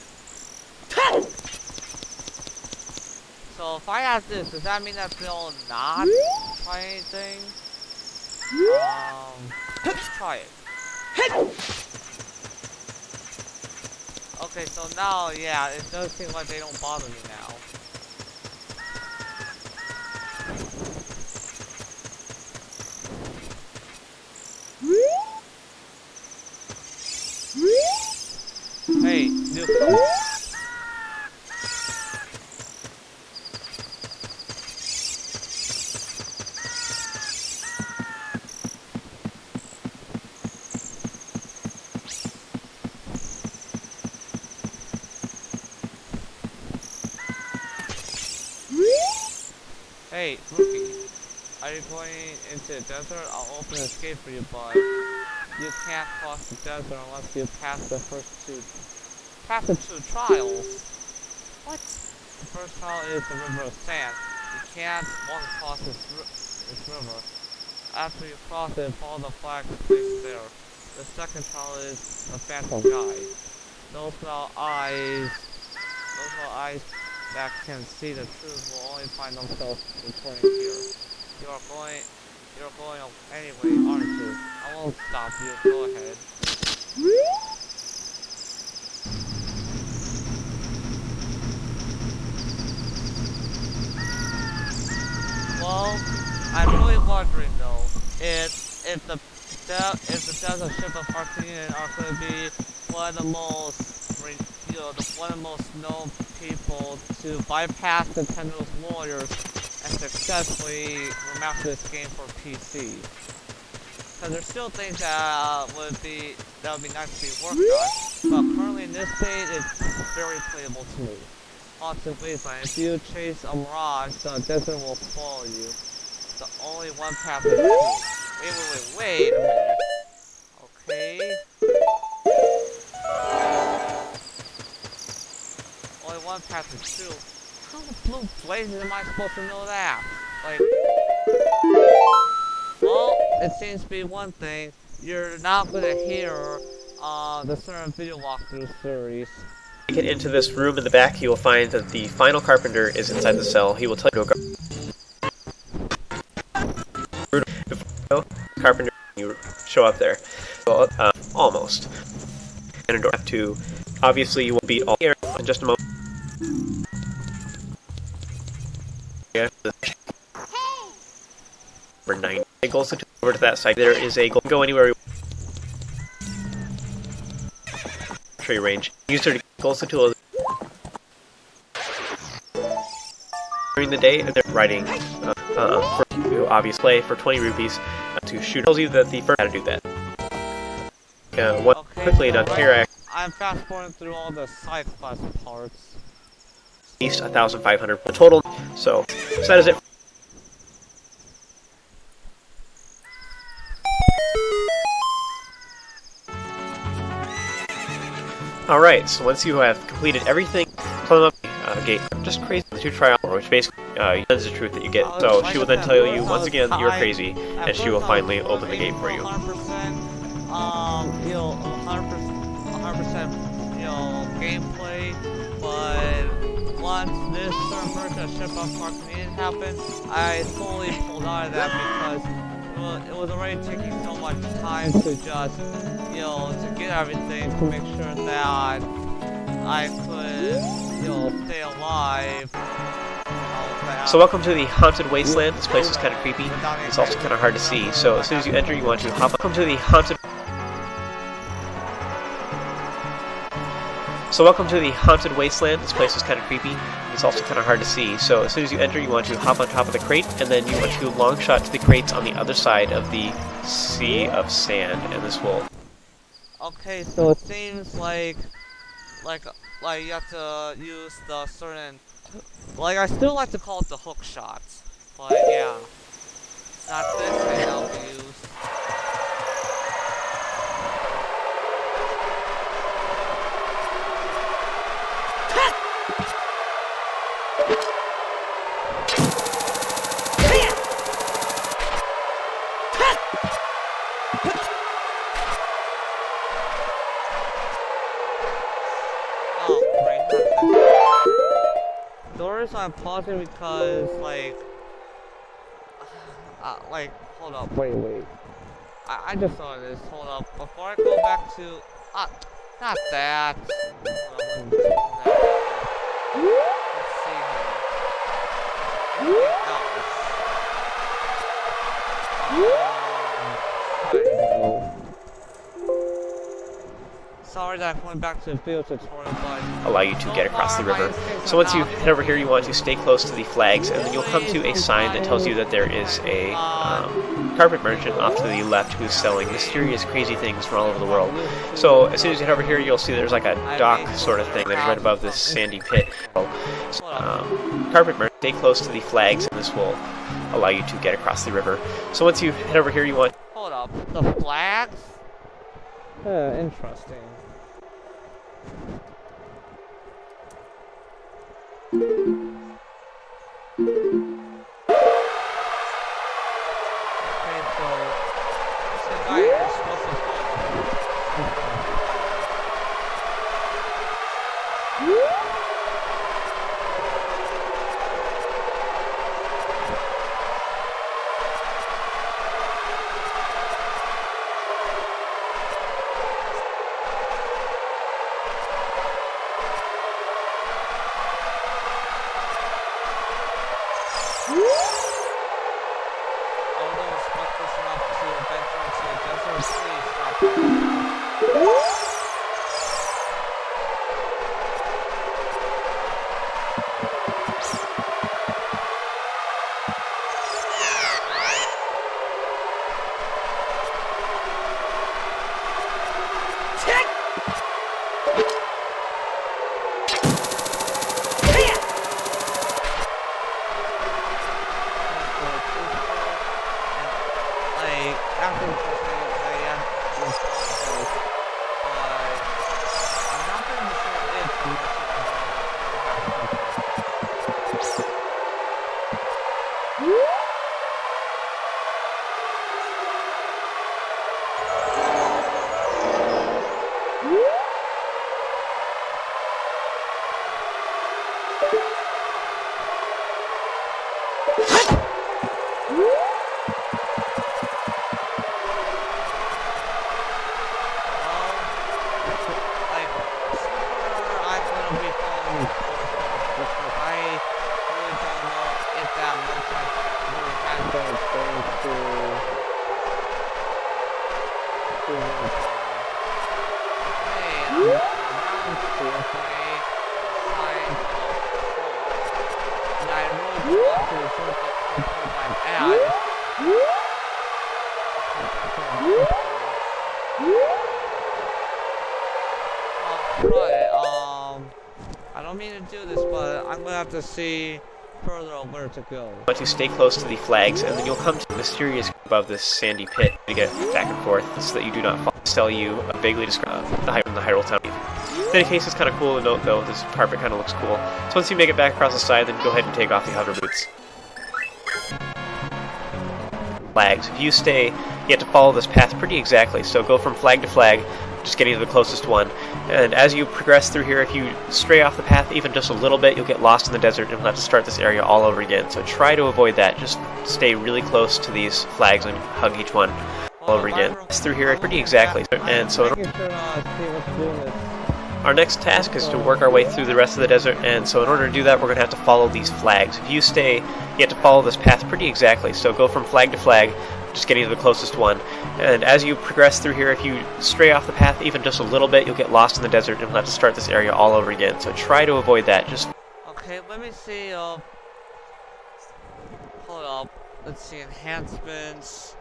So if I ask this, does that mean that they'll not try anything? Let's try it. Okay, so now, yeah, it does seem like they don't bother me now. Hey, newcomer. Hey, rookie. Are you going into the desert? I'll open an escape for you, but you can't cross the desert unless you pass the two trials. What? The first trial is the River of Sand. You can't walk across this river. After you cross it, follow the flag placed there. The second trial is the Phantom Guide. Those without eyes that can see the truth will only find themselves returning here. You're going. You're going anyway, aren't you? I won't stop you. Go ahead. Well, I'm really wondering though, if the devs of Ship of Harkinian are going to be one of the most, one of the most known people to bypass Nintendo's lawyers and successfully remaster this game for PC. Because there's still things that would be nice to be worked on, but currently in this state, it's very playable to me. Haunted Wasteland. If you chase a mirage, the desert will follow you. The only one path is true. Wait a minute. Okay. Only one path is true. How the blue blazes am I supposed to know that? Like, well, it seems to be one thing. You're not gonna hear the certain video walkthrough series. Get into this room in the back, you will find that the final carpenter is inside the cell. He will tell you to go. Before carpenter, you show up there. Well, almost. And have to. Obviously, you will beat all air in just a moment. Yeah. Number 9. It goes over to that side. There is a go anywhere. Tree range. Use her to also tool during the day, and they're writing for you obvious play for 20 rupees to shoot. Tells you that the first how to do that. What Okay, quickly enough here. I'm fast forwarding through all the side quest parts. At least 1,500 total. So that is it. Alright, so once you have completed everything, climb up the gate. Just crazy to try out, which basically that's the truth that you get. So she will then tell you once again that you're crazy, and she will finally open the gate for you. 100%, 100%, gameplay, but once this certain version of Ship of Harkinian happened, I fully pulled out of that because it was already taking so much time to just, to get everything to make sure that I could, stay alive. So welcome to the Haunted Wasteland. This place is kind of creepy. It's also kind of hard to see. So as soon as you enter, you want to hop. Welcome to the Haunted. So welcome to the Haunted Wasteland. This place is kind of creepy. It's also kind of hard to see. So as soon as you enter, you want to hop on top of the crate, and then you want to long shot to the crates on the other side of the sea of sand, and this will. Okay, so it seems like you have to use the certain, I still like to call it the hook shots, but yeah, not this thing I'll use. I'm pausing because, hold up, wait. I just saw this, hold up, before I go back to, not that. Hold on, let's see here. Anything else? Sorry that I'm going back to the video tutorial, but allow you to get across the river. So once you head over here, you want to stay close to the flags, and then you'll come to a sign that tells you that there is a carpet merchant off to the left who's selling mysterious, crazy things from all over the world. So as soon as you head over here, you'll see there's like a dock sort of thing that is right above this sandy pit. Carpet merchant, stay close to the flags, and this will allow you to get across the river. So once you head over here, you want. Hold up, the flags? Interesting. I don't mean to do this, but I'm gonna have to see further on where to go. But to stay close to the flags, and then you'll come to a mysterious above this sandy pit to get back and forth so that you do not fall. Tell you vaguely describe the Hyrule Town. In any case, it's kind of cool to note, though, this carpet kind of looks cool. So once you make it back across the side, then go ahead and take off the hover boots. Flags. If you stay, you have to follow this path pretty exactly, so go from flag to flag, just getting to the closest one. And as you progress through here, if you stray off the path even just a little bit, you'll get lost in the desert and you'll have to start this area all over again. So try to avoid that. Just stay really close to these flags and hug each one all over again. It's through here pretty exactly. And so our next task is to work our way through the rest of the desert, and so in order to do that, we're going to have to follow these flags. If you stay, you have to follow this path pretty exactly, so go from flag to flag, just getting to the closest one. And as you progress through here, if you stray off the path even just a little bit, you'll get lost in the desert and you'll have to start this area all over again. So try to avoid that. Just okay, let me see. Hold up. Let's see, enhancements.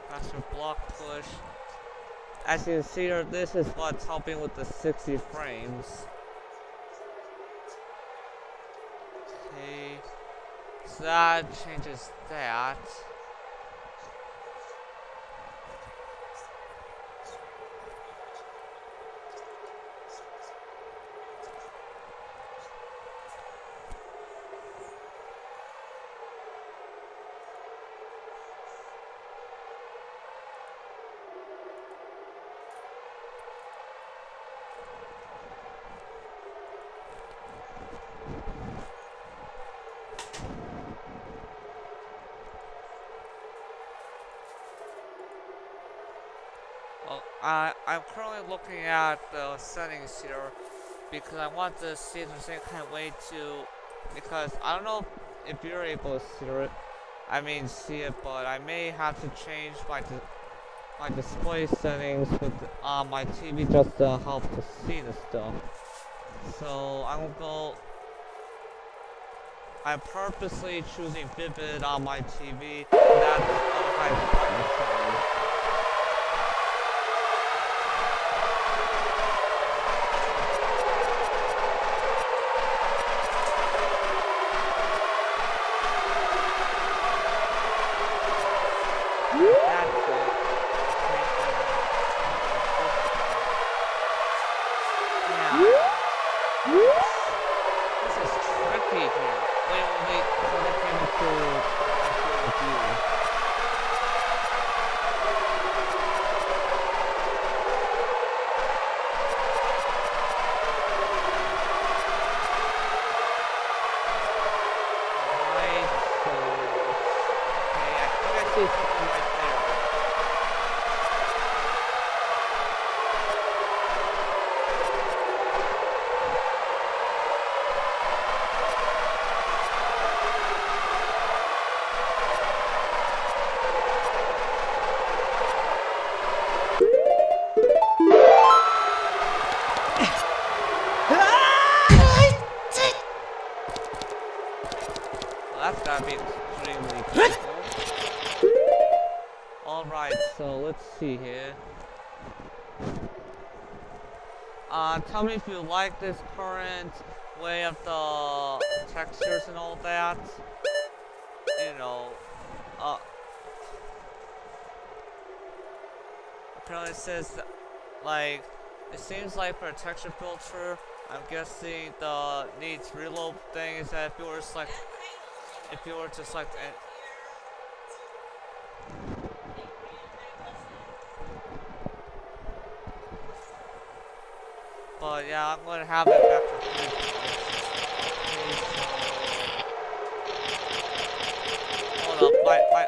Faster block push. As you can see here, this is what's helping with the 60 frames. Okay, so that changes that. Well, I'm currently looking at the settings here because I want to see if there's any kind of way to, because I don't know if you're able to see it, but I may have to change my display settings with my TV just to help to see the stuff. So I'm purposely choosing Vivid on my TV. That's what I'm trying to say. be extremely careful. Alright, so let's see here. Tell me if you like this current way of the textures and all that. You know, apparently it says that, like, it seems like for a texture filter, I'm guessing the needs reload thing is that if you were to select, but yeah, I'm gonna have it back for 3 hold up, my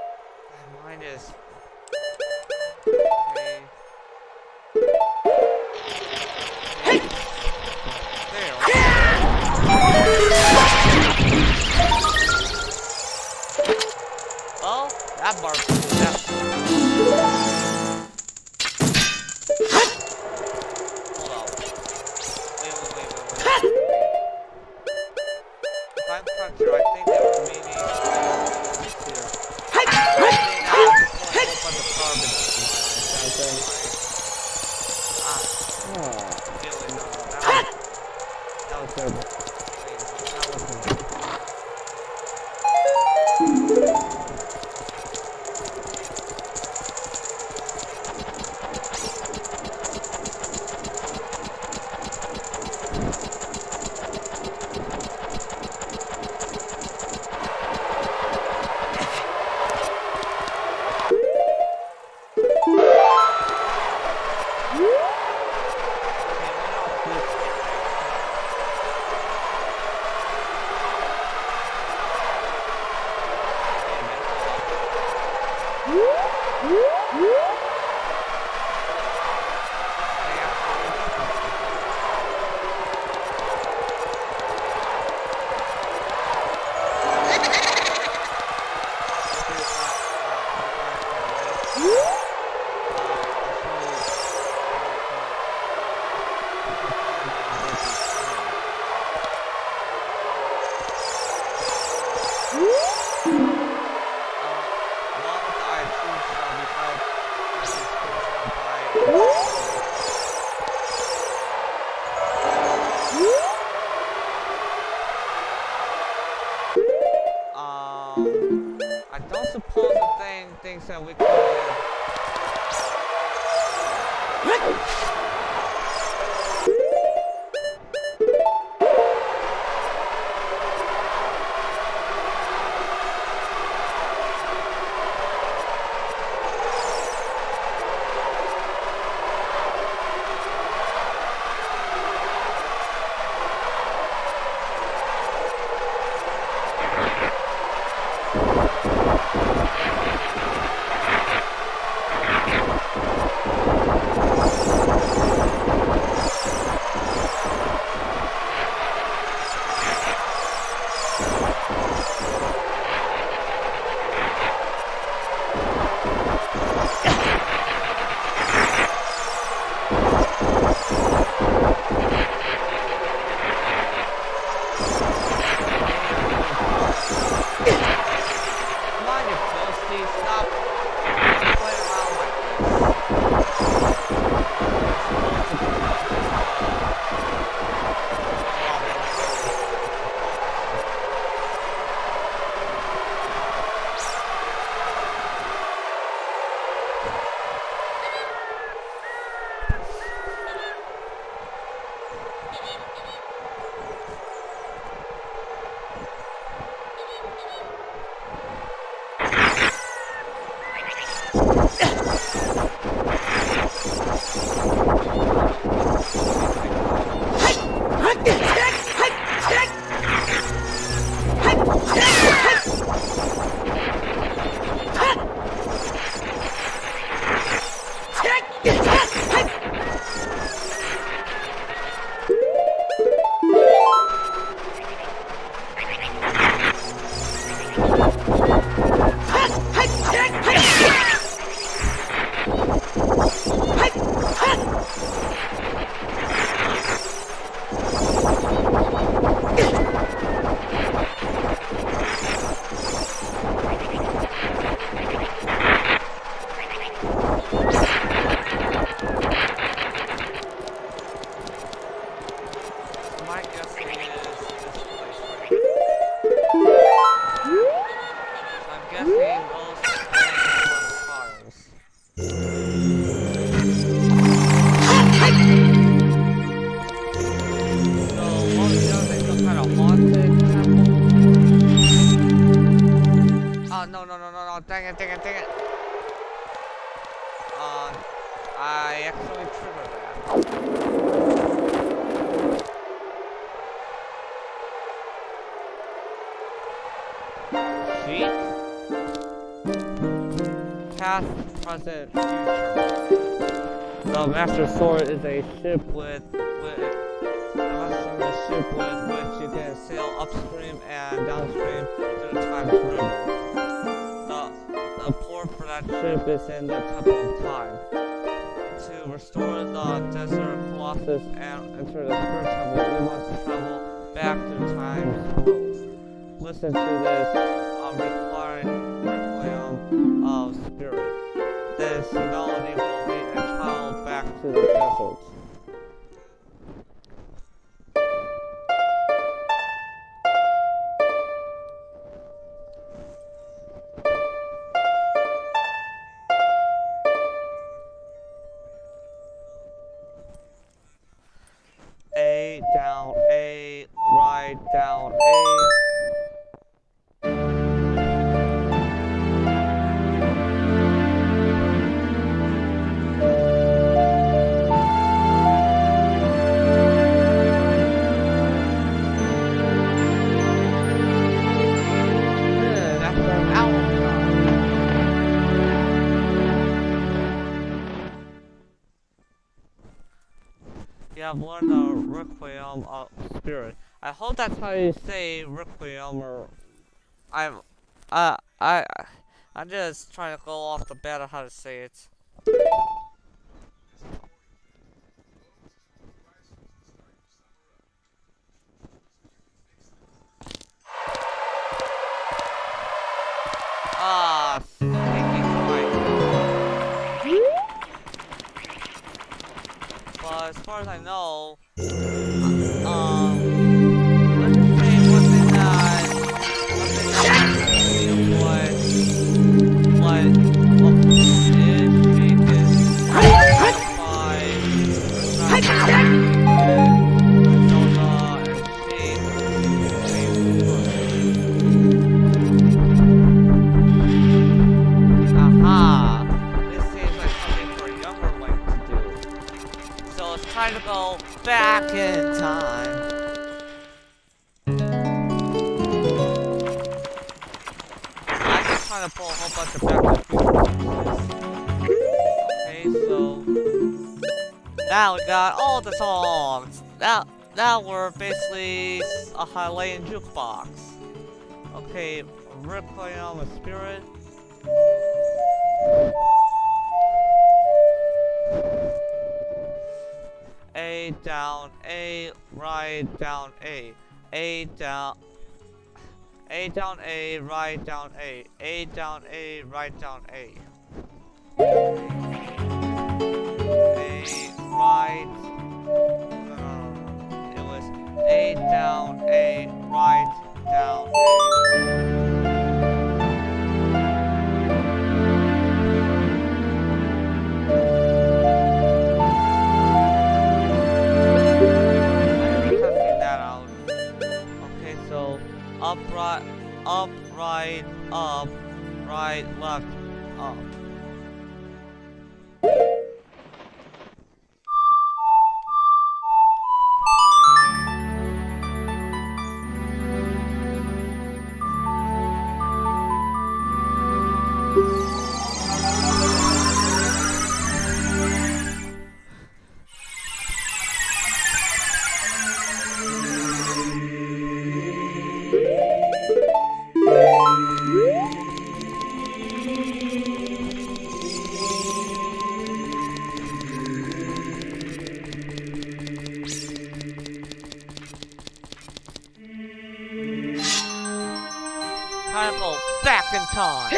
mind is okay. There. Well, that marks the death. Hold on. Wait. If I'm correct here, I think they were meaning here. I think now it's a whole bunch of carbon. Really, no, that was terrible. Wait, no, that wasn't. I don't suppose the thing thinks that we could. dang it, dang it, dang it. I actually triggered that. See? Past, present, future. The Master Sword is a ship with which you can sail upstream and downstream through time's river. The port for that ship is in the Temple of Time. To restore the Desert Colossus and enter the Spirit Temple, we must travel back through time's growth. Listen to this requiem of spirit. This melody will lead a child back to the desert. A, down, A, right, down, A. That's an album. You have learned the Requiem of Spirit. I hope that's how you say Requiem, or I'm just trying to go off the bat of how to say it. Stinky fight. But as far as I know, let's just say one thing that what is unique is by Zelda and Shade. Aha! This seems like something for a younger Link to do. So it's time to go back in time. I'm just trying to pull a whole bunch of back to the future references. Okay, so now we got all the songs. Now we're basically a Hylian jukebox. Okay, Requiem of Spirit. A down A, right down A. A down A, right down A. A down A, right down A. A right. It was A down A, right down A. Up, right, up, right, left, up. Time to go back in time.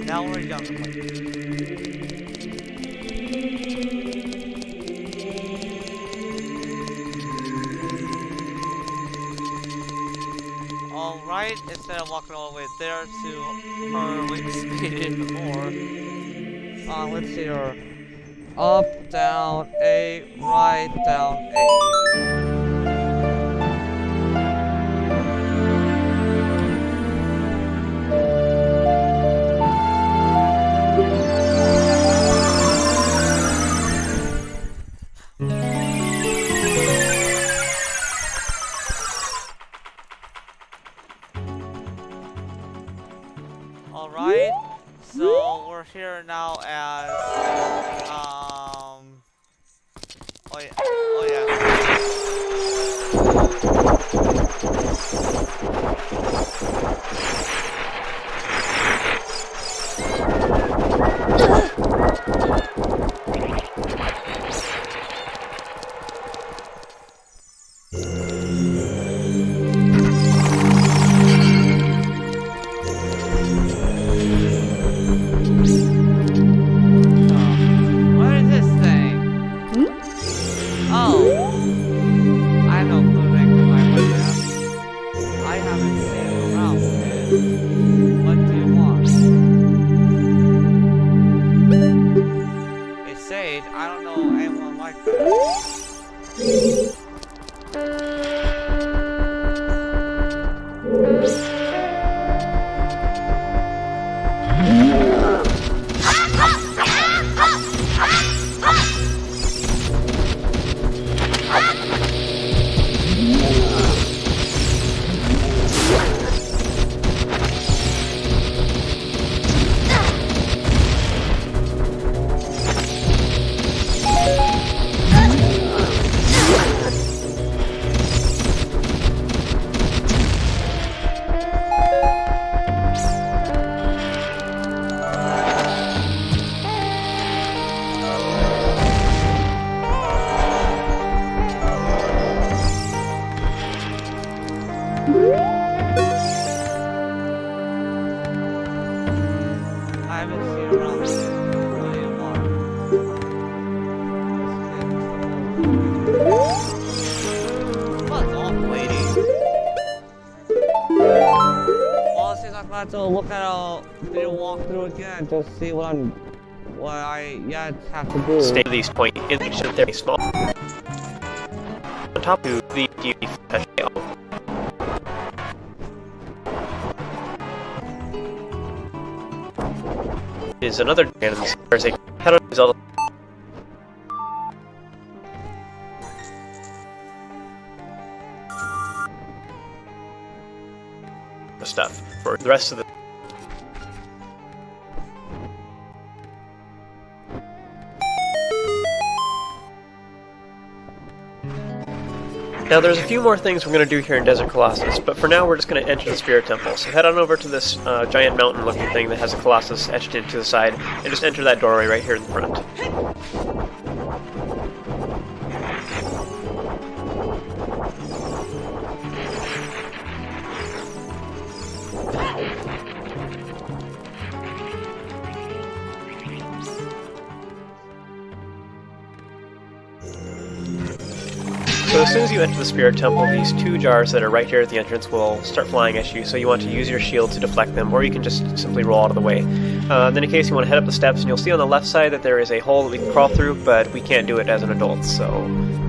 Now we're young. Alright, right instead of walking all the way there to her wing speed even more. Let's see her. Up, down, A, right, down, A. Alright, so we're here now as, oh yeah, oh what is this thing? Oh, I have no clue what I went there. I haven't seen it around. What do you want? A sage? I don't know anyone like that. I haven't seen it around. What do you want? What's off, lady? Well, it seems like I have to look at a video walkthrough again to see what I yet have to do. Stay at these point in the very small. On top of the beauty flash. Is another dragon. There's a head on Zelda. Stuff for the rest of the. Now there's a few more things we're going to do here in Desert Colossus, but for now we're just going to enter the Spirit Temple. So head on over to this giant mountain-looking thing that has a Colossus etched into the side, and just enter that doorway right here in the front. So as soon as you enter the Spirit Temple, these two jars that are right here at the entrance will start flying at you, so you want to use your shield to deflect them, or you can just simply roll out of the way. Then in case you want to head up the steps, and you'll see on the left side that there is a hole that we can crawl through, but we can't do it as an adult, so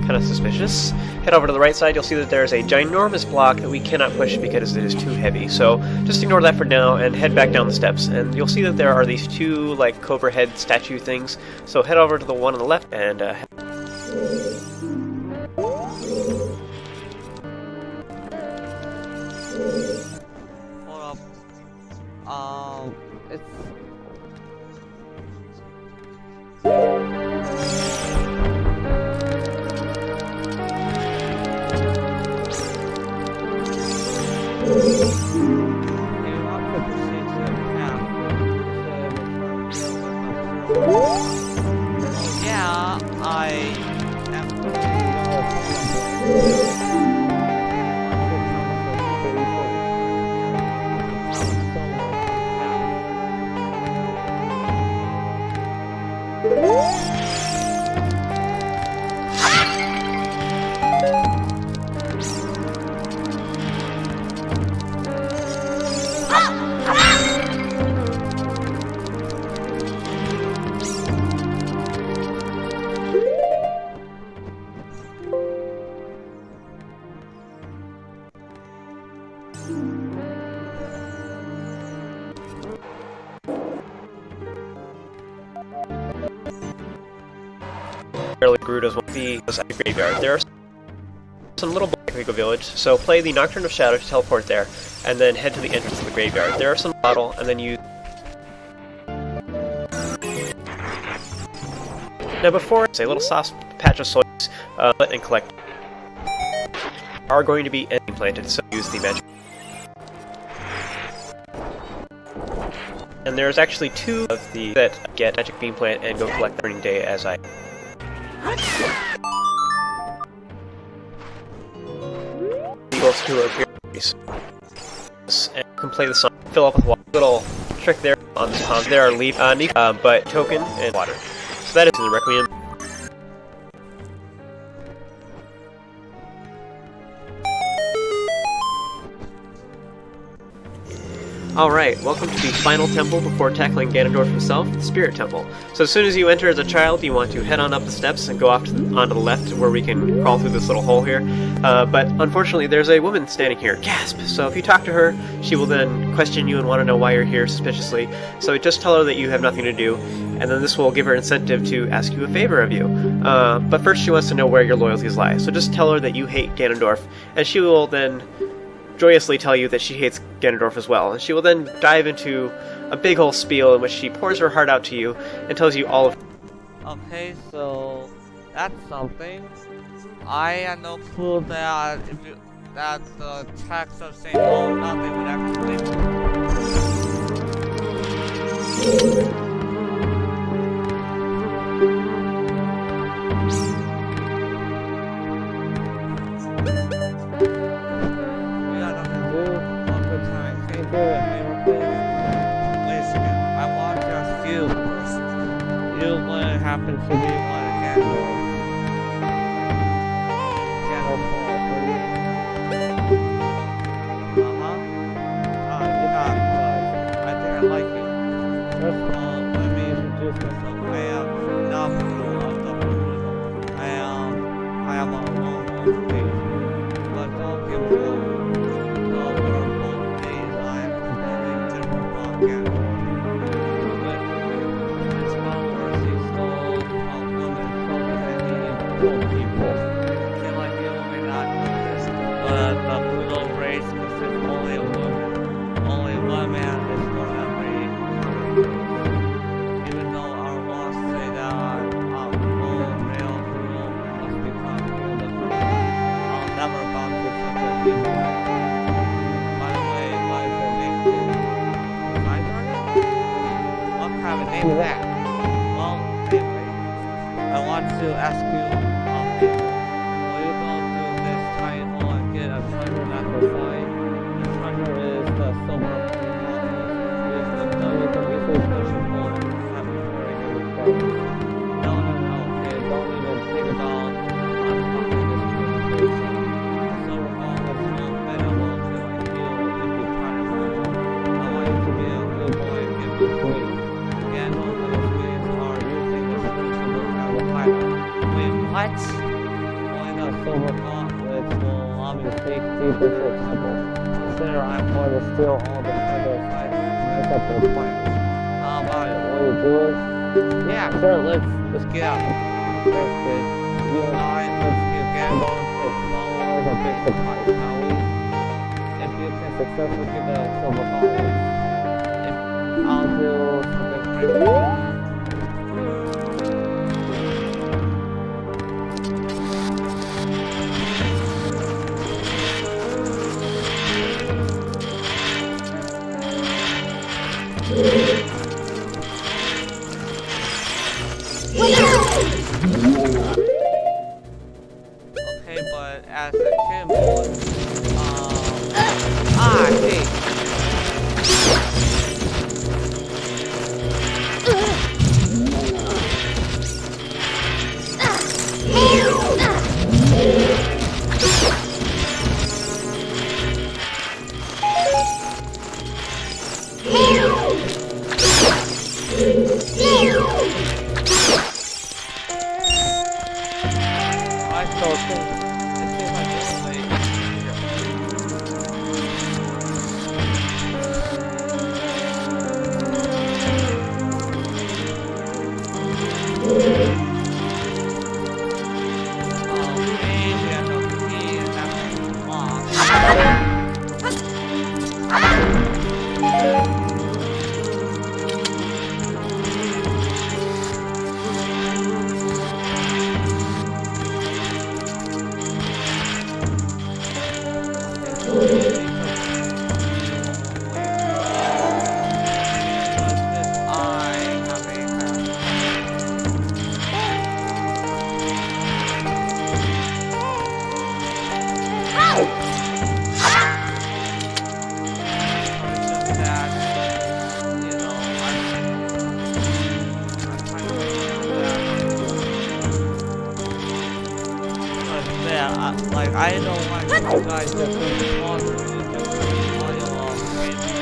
kind of suspicious. Head over to the right side, you'll see that there is a ginormous block that we cannot push because it is too heavy, so just ignore that for now and head back down the steps, and you'll see that there are these two, like, cobra head statue things, so head over to the one on the left and Hold up. It's... Yeah, I am... Barely Gerudo's one of the graveyard. There are some little Eco Village, so play the Nocturne of Shadow to teleport there, and then head to the entrance of the graveyard. There are some bottle, and then use. Now before it's a little soft patch of soils, and collect are going to be ending planted, so use the magic. And there's actually 2 of the that get magic beam plant and go collect the Burning Day as I. Eagles to appear and you can play the song. Fill up with water. Little trick there on this pond. There are leaf, but token and water. So that is in the Requiem. Alright, welcome to the final temple before tackling Ganondorf himself, the Spirit Temple. So as soon as you enter as a child, you want to head on up the steps and go off onto the left where we can crawl through this little hole here. But unfortunately, there's a woman standing here. Gasp! So if you talk to her, she will then question you and want to know why you're here suspiciously. So just tell her that you have nothing to do, and then this will give her incentive to ask you a favor of you. But first she wants to know where your loyalties lie. So just tell her that you hate Ganondorf, and she will then joyously tell you that she hates Ganondorf as well, and she will then dive into a big whole spiel in which she pours her heart out to you and tells you all of. Okay, so that's something. I had no clue that that the text of St. Oh nothing would actually. Happens to be one again. I think I like you. First of all, let me introduce myself. I am Nabucco of the Buddha. I am a lone wolf thief. But don't give a fool. Though for both days I am performing different again. That. Well, anyway, I want to ask you, will you go through this tiny hole and get a treasure that will find? The treasure is the silver you can easily push and pull and have it very good friends. No, okay, don't even think about unlocking this treasure. The silver ball is still available to like you if you try to find it. I want you to be a good boy and give me free. Wait, what? Only the silver gauntlets will allow me to take deep into the temple. Consider I'm going to steal all the treasure if I mess up their plans. How about it? Will you do it? Yeah, sure, let's get out. Thanks, kid. You and I, let's give Ganondorf his followers a big surprise, shall we? If you can successfully get the silver gauntlets, I'll do something crazy. Okay, but as a kid mode, hey. Like, I don't want you guys to feel bothered with the audio of random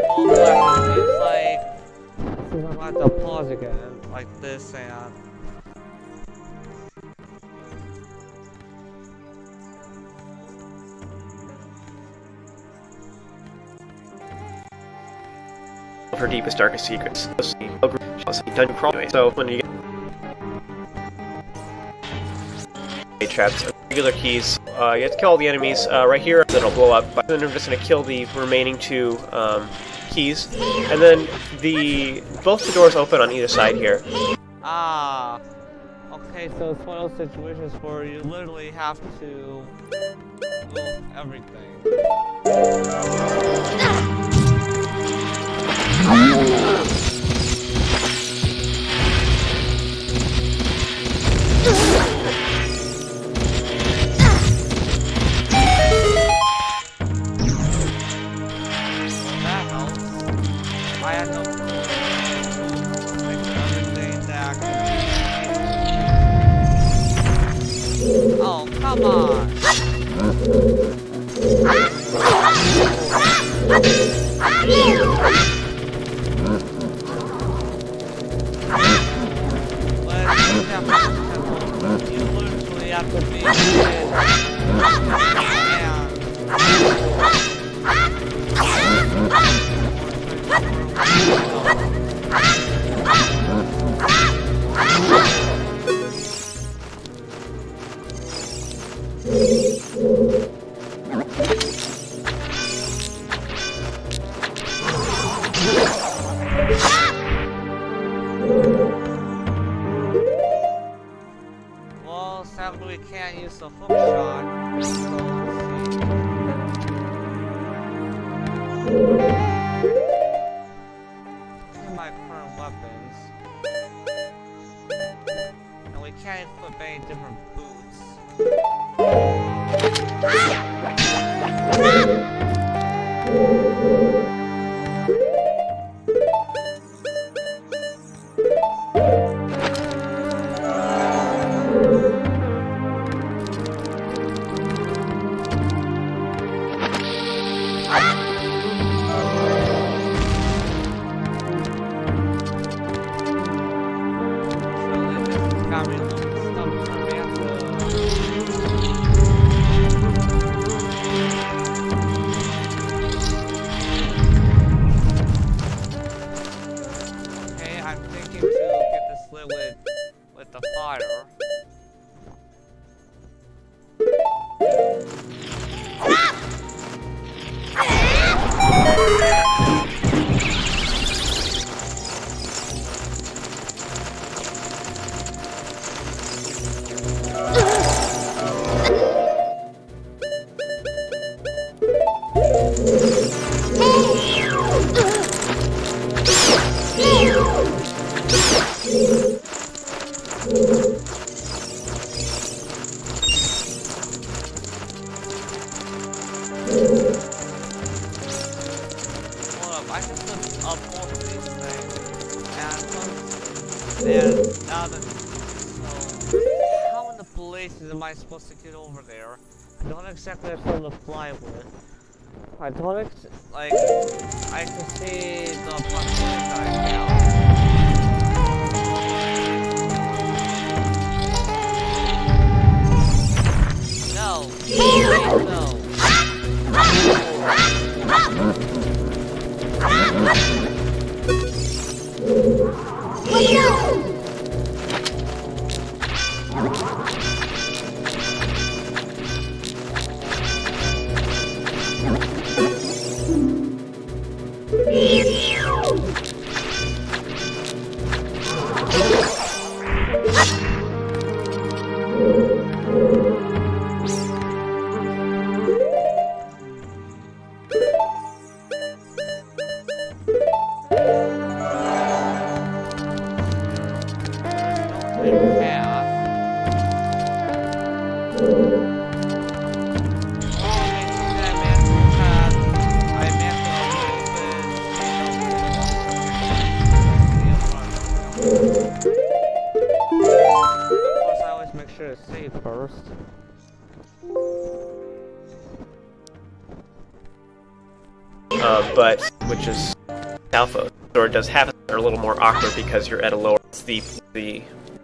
all we have to do is like, I'm gonna have to pause again, like this, and of her deepest, darkest secrets. Dungeon crawl. So when you get traps, regular keys, you have to kill all the enemies right here. Then it'll blow up. But then I'm just going to kill the remaining two keys, and then both the doors open on either side here. ah, okay, so it's one of those situations where you literally have to move everything. That helps. I had no clue. Like everything that oh, come on! You literally have to be well, sadly we can't use the hook shot, so let's see. My current weapons. And we can't equip any different boots. With the fire. I can put up both of these things, and now that, so, how in the blazes am I supposed to get over there? I don't exactly have something to fly with. I don't like, I can see the possibilities I have. No, please no. Path. sure to save first. But which is Alpha, or it does have are a little more awkward because you're at a lower. It's the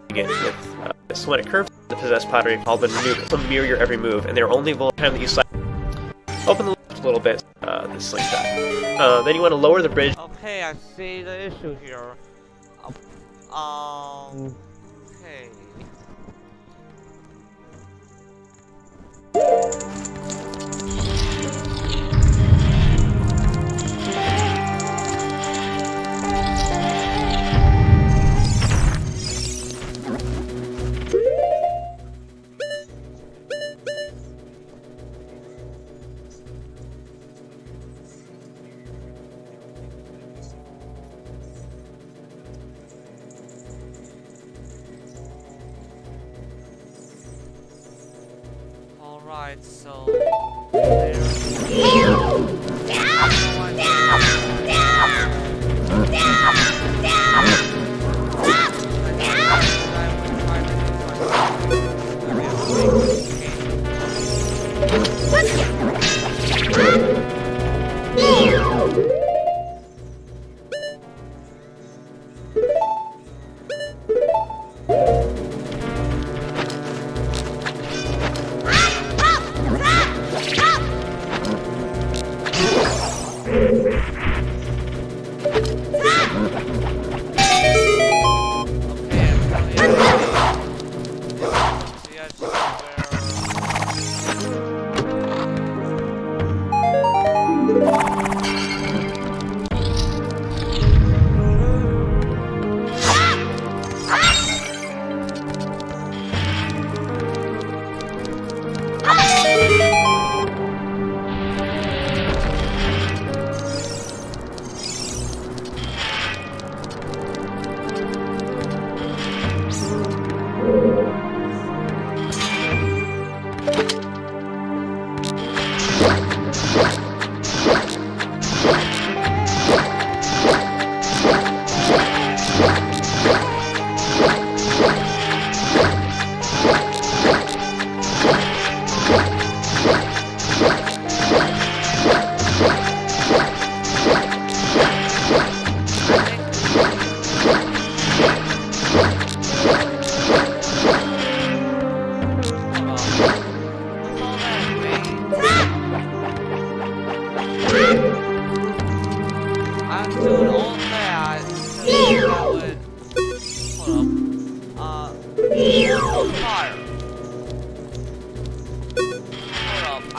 begin with this. When it curves, the possessed pottery called the maneuver. This will mirror your every move, and they're only available time that you slide. Open the left a little bit. This slingshot. Then you want to lower the bridge. Okay, I see the issue here. Okay. Alright, so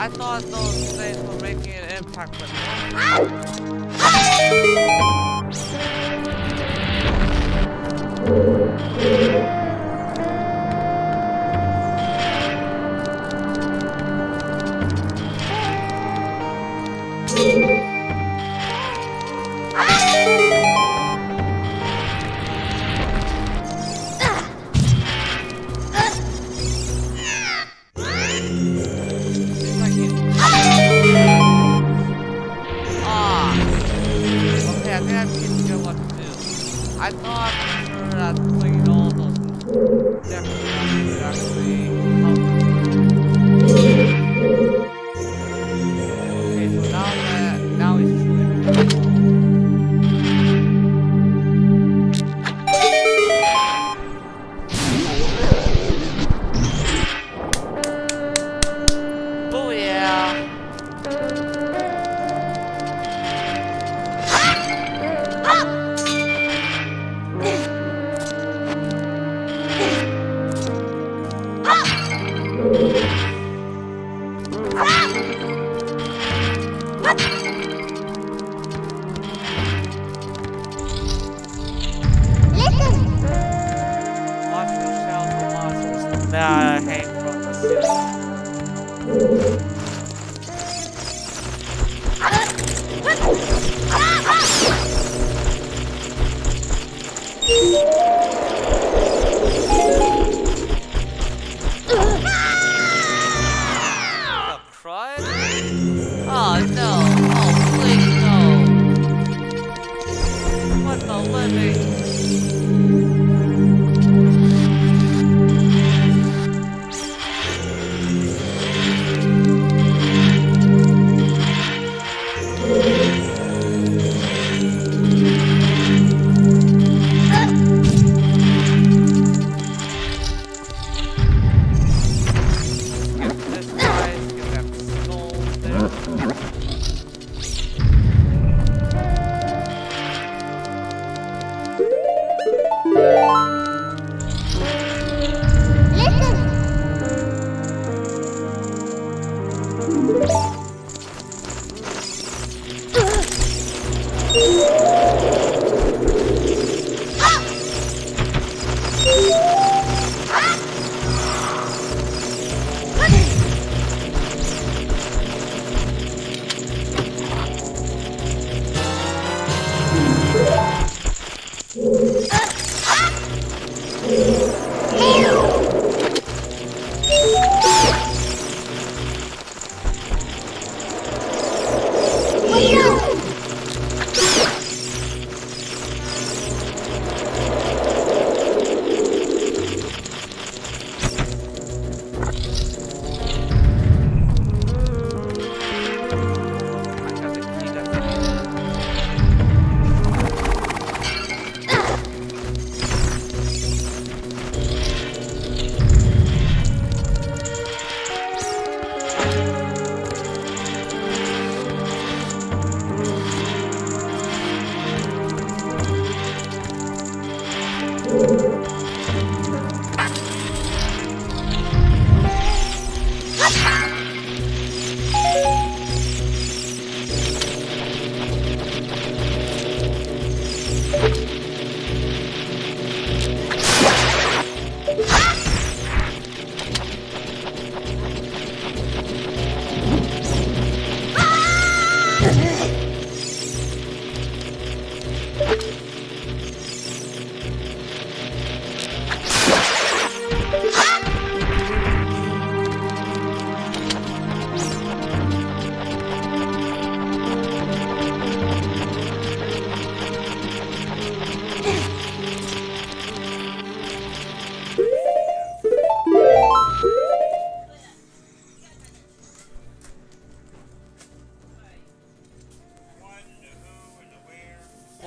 I thought those things were making an impact, but I thought for sure that cleaning all those decorations would actually help. Okay, so now he's truly beautiful. Oh yeah. That I hate from the city. The crud? Oh no! Oh please no! What the living?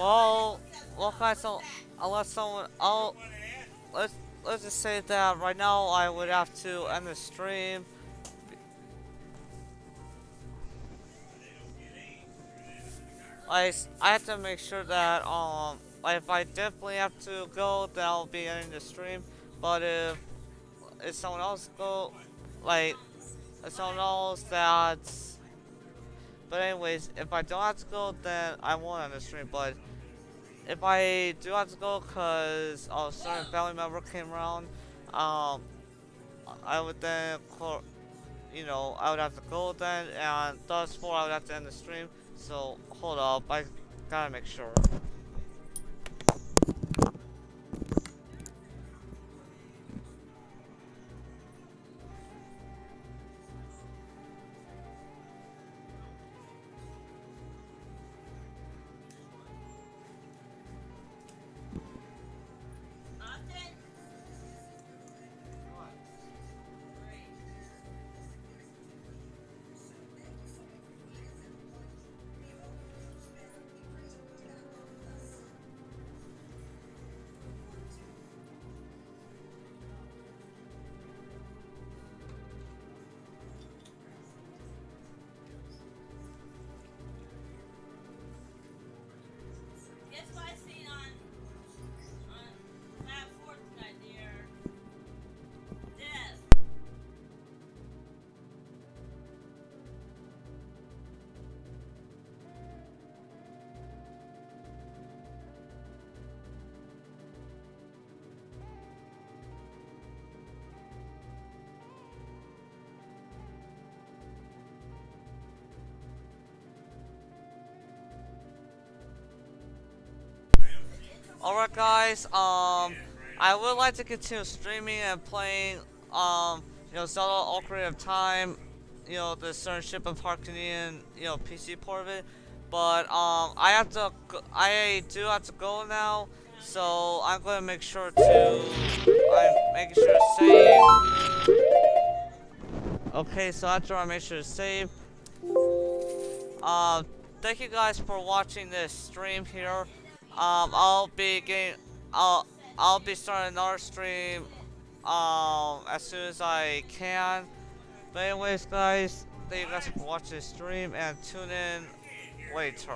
Well, well, guys, so unless someone, let's let's just say that right now I would have to end the stream. I have to make sure that like if I definitely have to go, then I'll be ending the stream. But if someone else go, like if someone else that's, but anyways, if I don't have to go, then I won't end the stream. But if I do have to go, cause a certain family member came around, um, I would then, I would have to go then, and thus far I would have to end the stream. So hold up, I gotta make sure. Alright guys, I would like to continue streaming and playing, Zelda Orcarina of Time, the certain Ship of Harkinian, PC port of it. But, I do have to go now, so I'm gonna make sure I'm making sure to save. Okay, so after I make sure to save, thank you guys for watching this stream here. I'll I'll be starting another stream as soon as I can. But anyways, guys, thank you guys for watching this stream and tune in later.